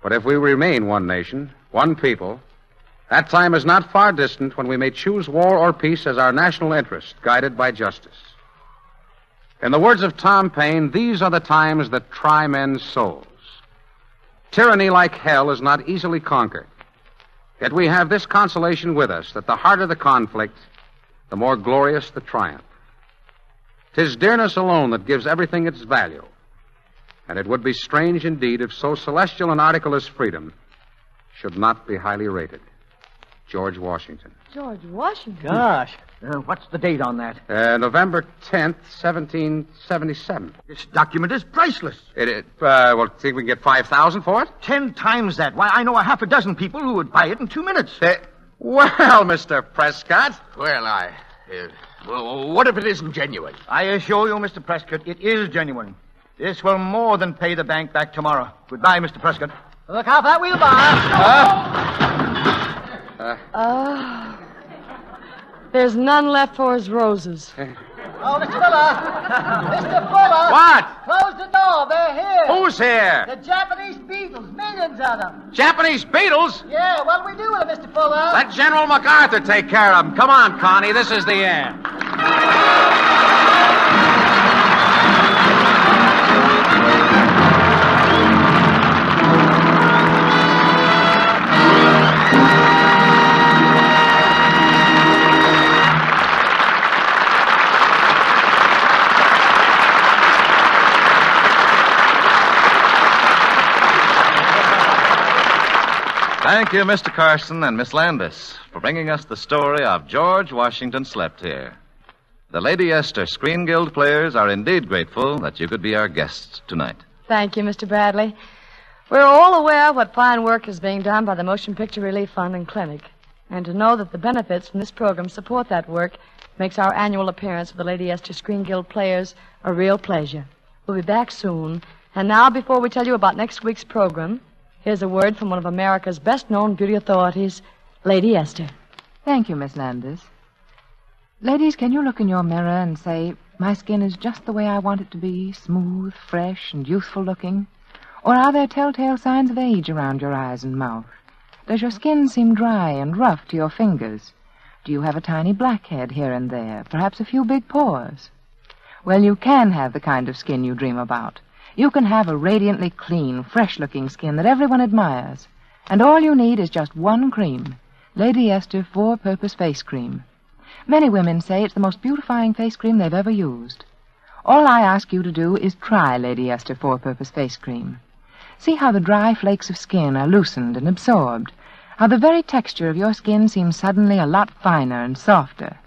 Speaker 9: But if we remain one nation, one people, that time is not far distant when we may choose war or peace as our national interest, guided by justice. In the words of Tom Paine, these are the times that try men's souls. Tyranny like hell is not easily conquered. Yet we have this consolation with us, that the harder the conflict, the more glorious the triumph. 'Tis dearness alone that gives everything its value. And it would be strange indeed if so celestial an article as freedom should not be highly rated. George Washington.
Speaker 12: George Washington?
Speaker 8: Gosh. What's the date on that?
Speaker 9: November 10th, 1777.
Speaker 8: This document is priceless.
Speaker 9: Well, think we can get $5,000 for it?
Speaker 8: 10 times that. Why, I know a half a dozen people who would buy it in 2 minutes.
Speaker 9: Well, Mr. Prescott.
Speaker 19: Well, what if it isn't genuine?
Speaker 8: I assure you, Mr. Prescott, it is genuine. This will more than pay the bank back tomorrow. Goodbye, Mr. Prescott.
Speaker 22: Look out for that wheelbarrow.
Speaker 12: There's none left for his roses.
Speaker 22: Oh, Mr. Fuller! Mr. Fuller!
Speaker 9: What?
Speaker 22: Close the door. They're here.
Speaker 9: Who's here?
Speaker 22: The Japanese beetles. Millions of them.
Speaker 9: Japanese beetles?
Speaker 22: Yeah, what'll we do with them, Mr. Fuller?
Speaker 9: Let General MacArthur take care of them. Come on, Connie. This is the end.
Speaker 1: Thank you, Mr. Carson and Miss Landis, for bringing us the story of George Washington Slept Here. The Lady Esther Screen Guild players are indeed grateful that you could be our guests tonight.
Speaker 12: Thank you, Mr. Bradley. We're all aware of what fine work is being done by the Motion Picture Relief Fund and Clinic. And to know that the benefits from this program support that work makes our annual appearance of the Lady Esther Screen Guild players a real pleasure. We'll be back soon. And now, before we tell you about next week's program, here's a word from one of America's best-known beauty authorities, Lady Esther.
Speaker 11: Thank you, Miss Landis. Ladies, can you look in your mirror and say, my skin is just the way I want it to be, smooth, fresh, and youthful looking? Or are there telltale signs of age around your eyes and mouth? Does your skin seem dry and rough to your fingers? Do you have a tiny blackhead here and there, perhaps a few big pores? Well, you can have the kind of skin you dream about. You can have a radiantly clean, fresh-looking skin that everyone admires. And all you need is just one cream, Lady Esther 4-Purpose Face Cream. Many women say it's the most beautifying face cream they've ever used. All I ask you to do is try Lady Esther 4-Purpose Face Cream. See how the dry flakes of skin are loosened and absorbed, how the very texture of your skin seems suddenly a lot finer and softer.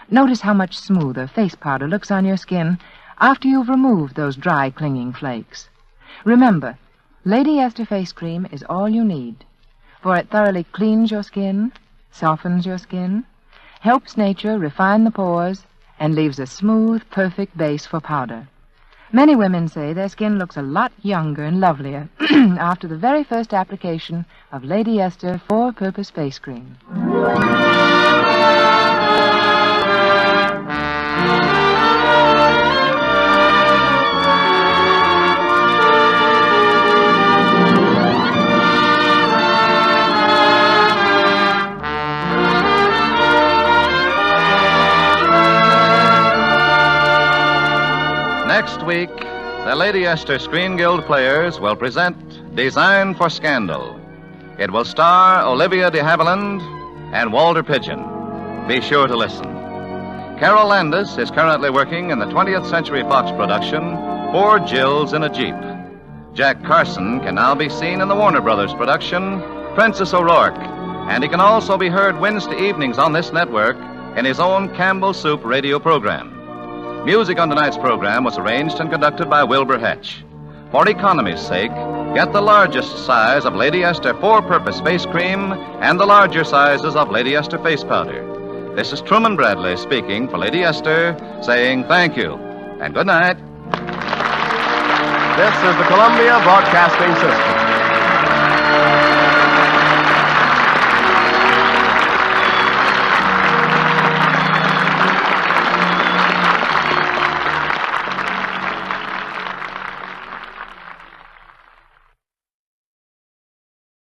Speaker 11: Notice how much smoother face powder looks on your skin after you've removed those dry, clinging flakes. Remember, Lady Esther Face Cream is all you need, for it thoroughly cleans your skin, softens your skin, helps nature refine the pores, and leaves a smooth, perfect base for powder. Many women say their skin looks a lot younger and lovelier after the very first application of Lady Esther 4-Purpose Face Cream.
Speaker 1: Next week, the Lady Esther Screen Guild players will present Design for Scandal. It will star Olivia de Havilland and Walter Pidgeon. Be sure to listen. Carol Landis is currently working in the 20th Century Fox production, 4 Jills in a Jeep. Jack Carson can now be seen in the Warner Brothers production, Princess O'Rourke, and he can also be heard Wednesday evenings on this network in his own Campbell Soup radio program. Music on tonight's program was arranged and conducted by Wilbur Hetch. For economy's sake, get the largest size of Lady Esther 4-Purpose Face Cream and the larger sizes of Lady Esther Face Powder. This is Truman Bradley speaking for Lady Esther, saying thank you and good night.
Speaker 6: This is the Columbia Broadcasting System.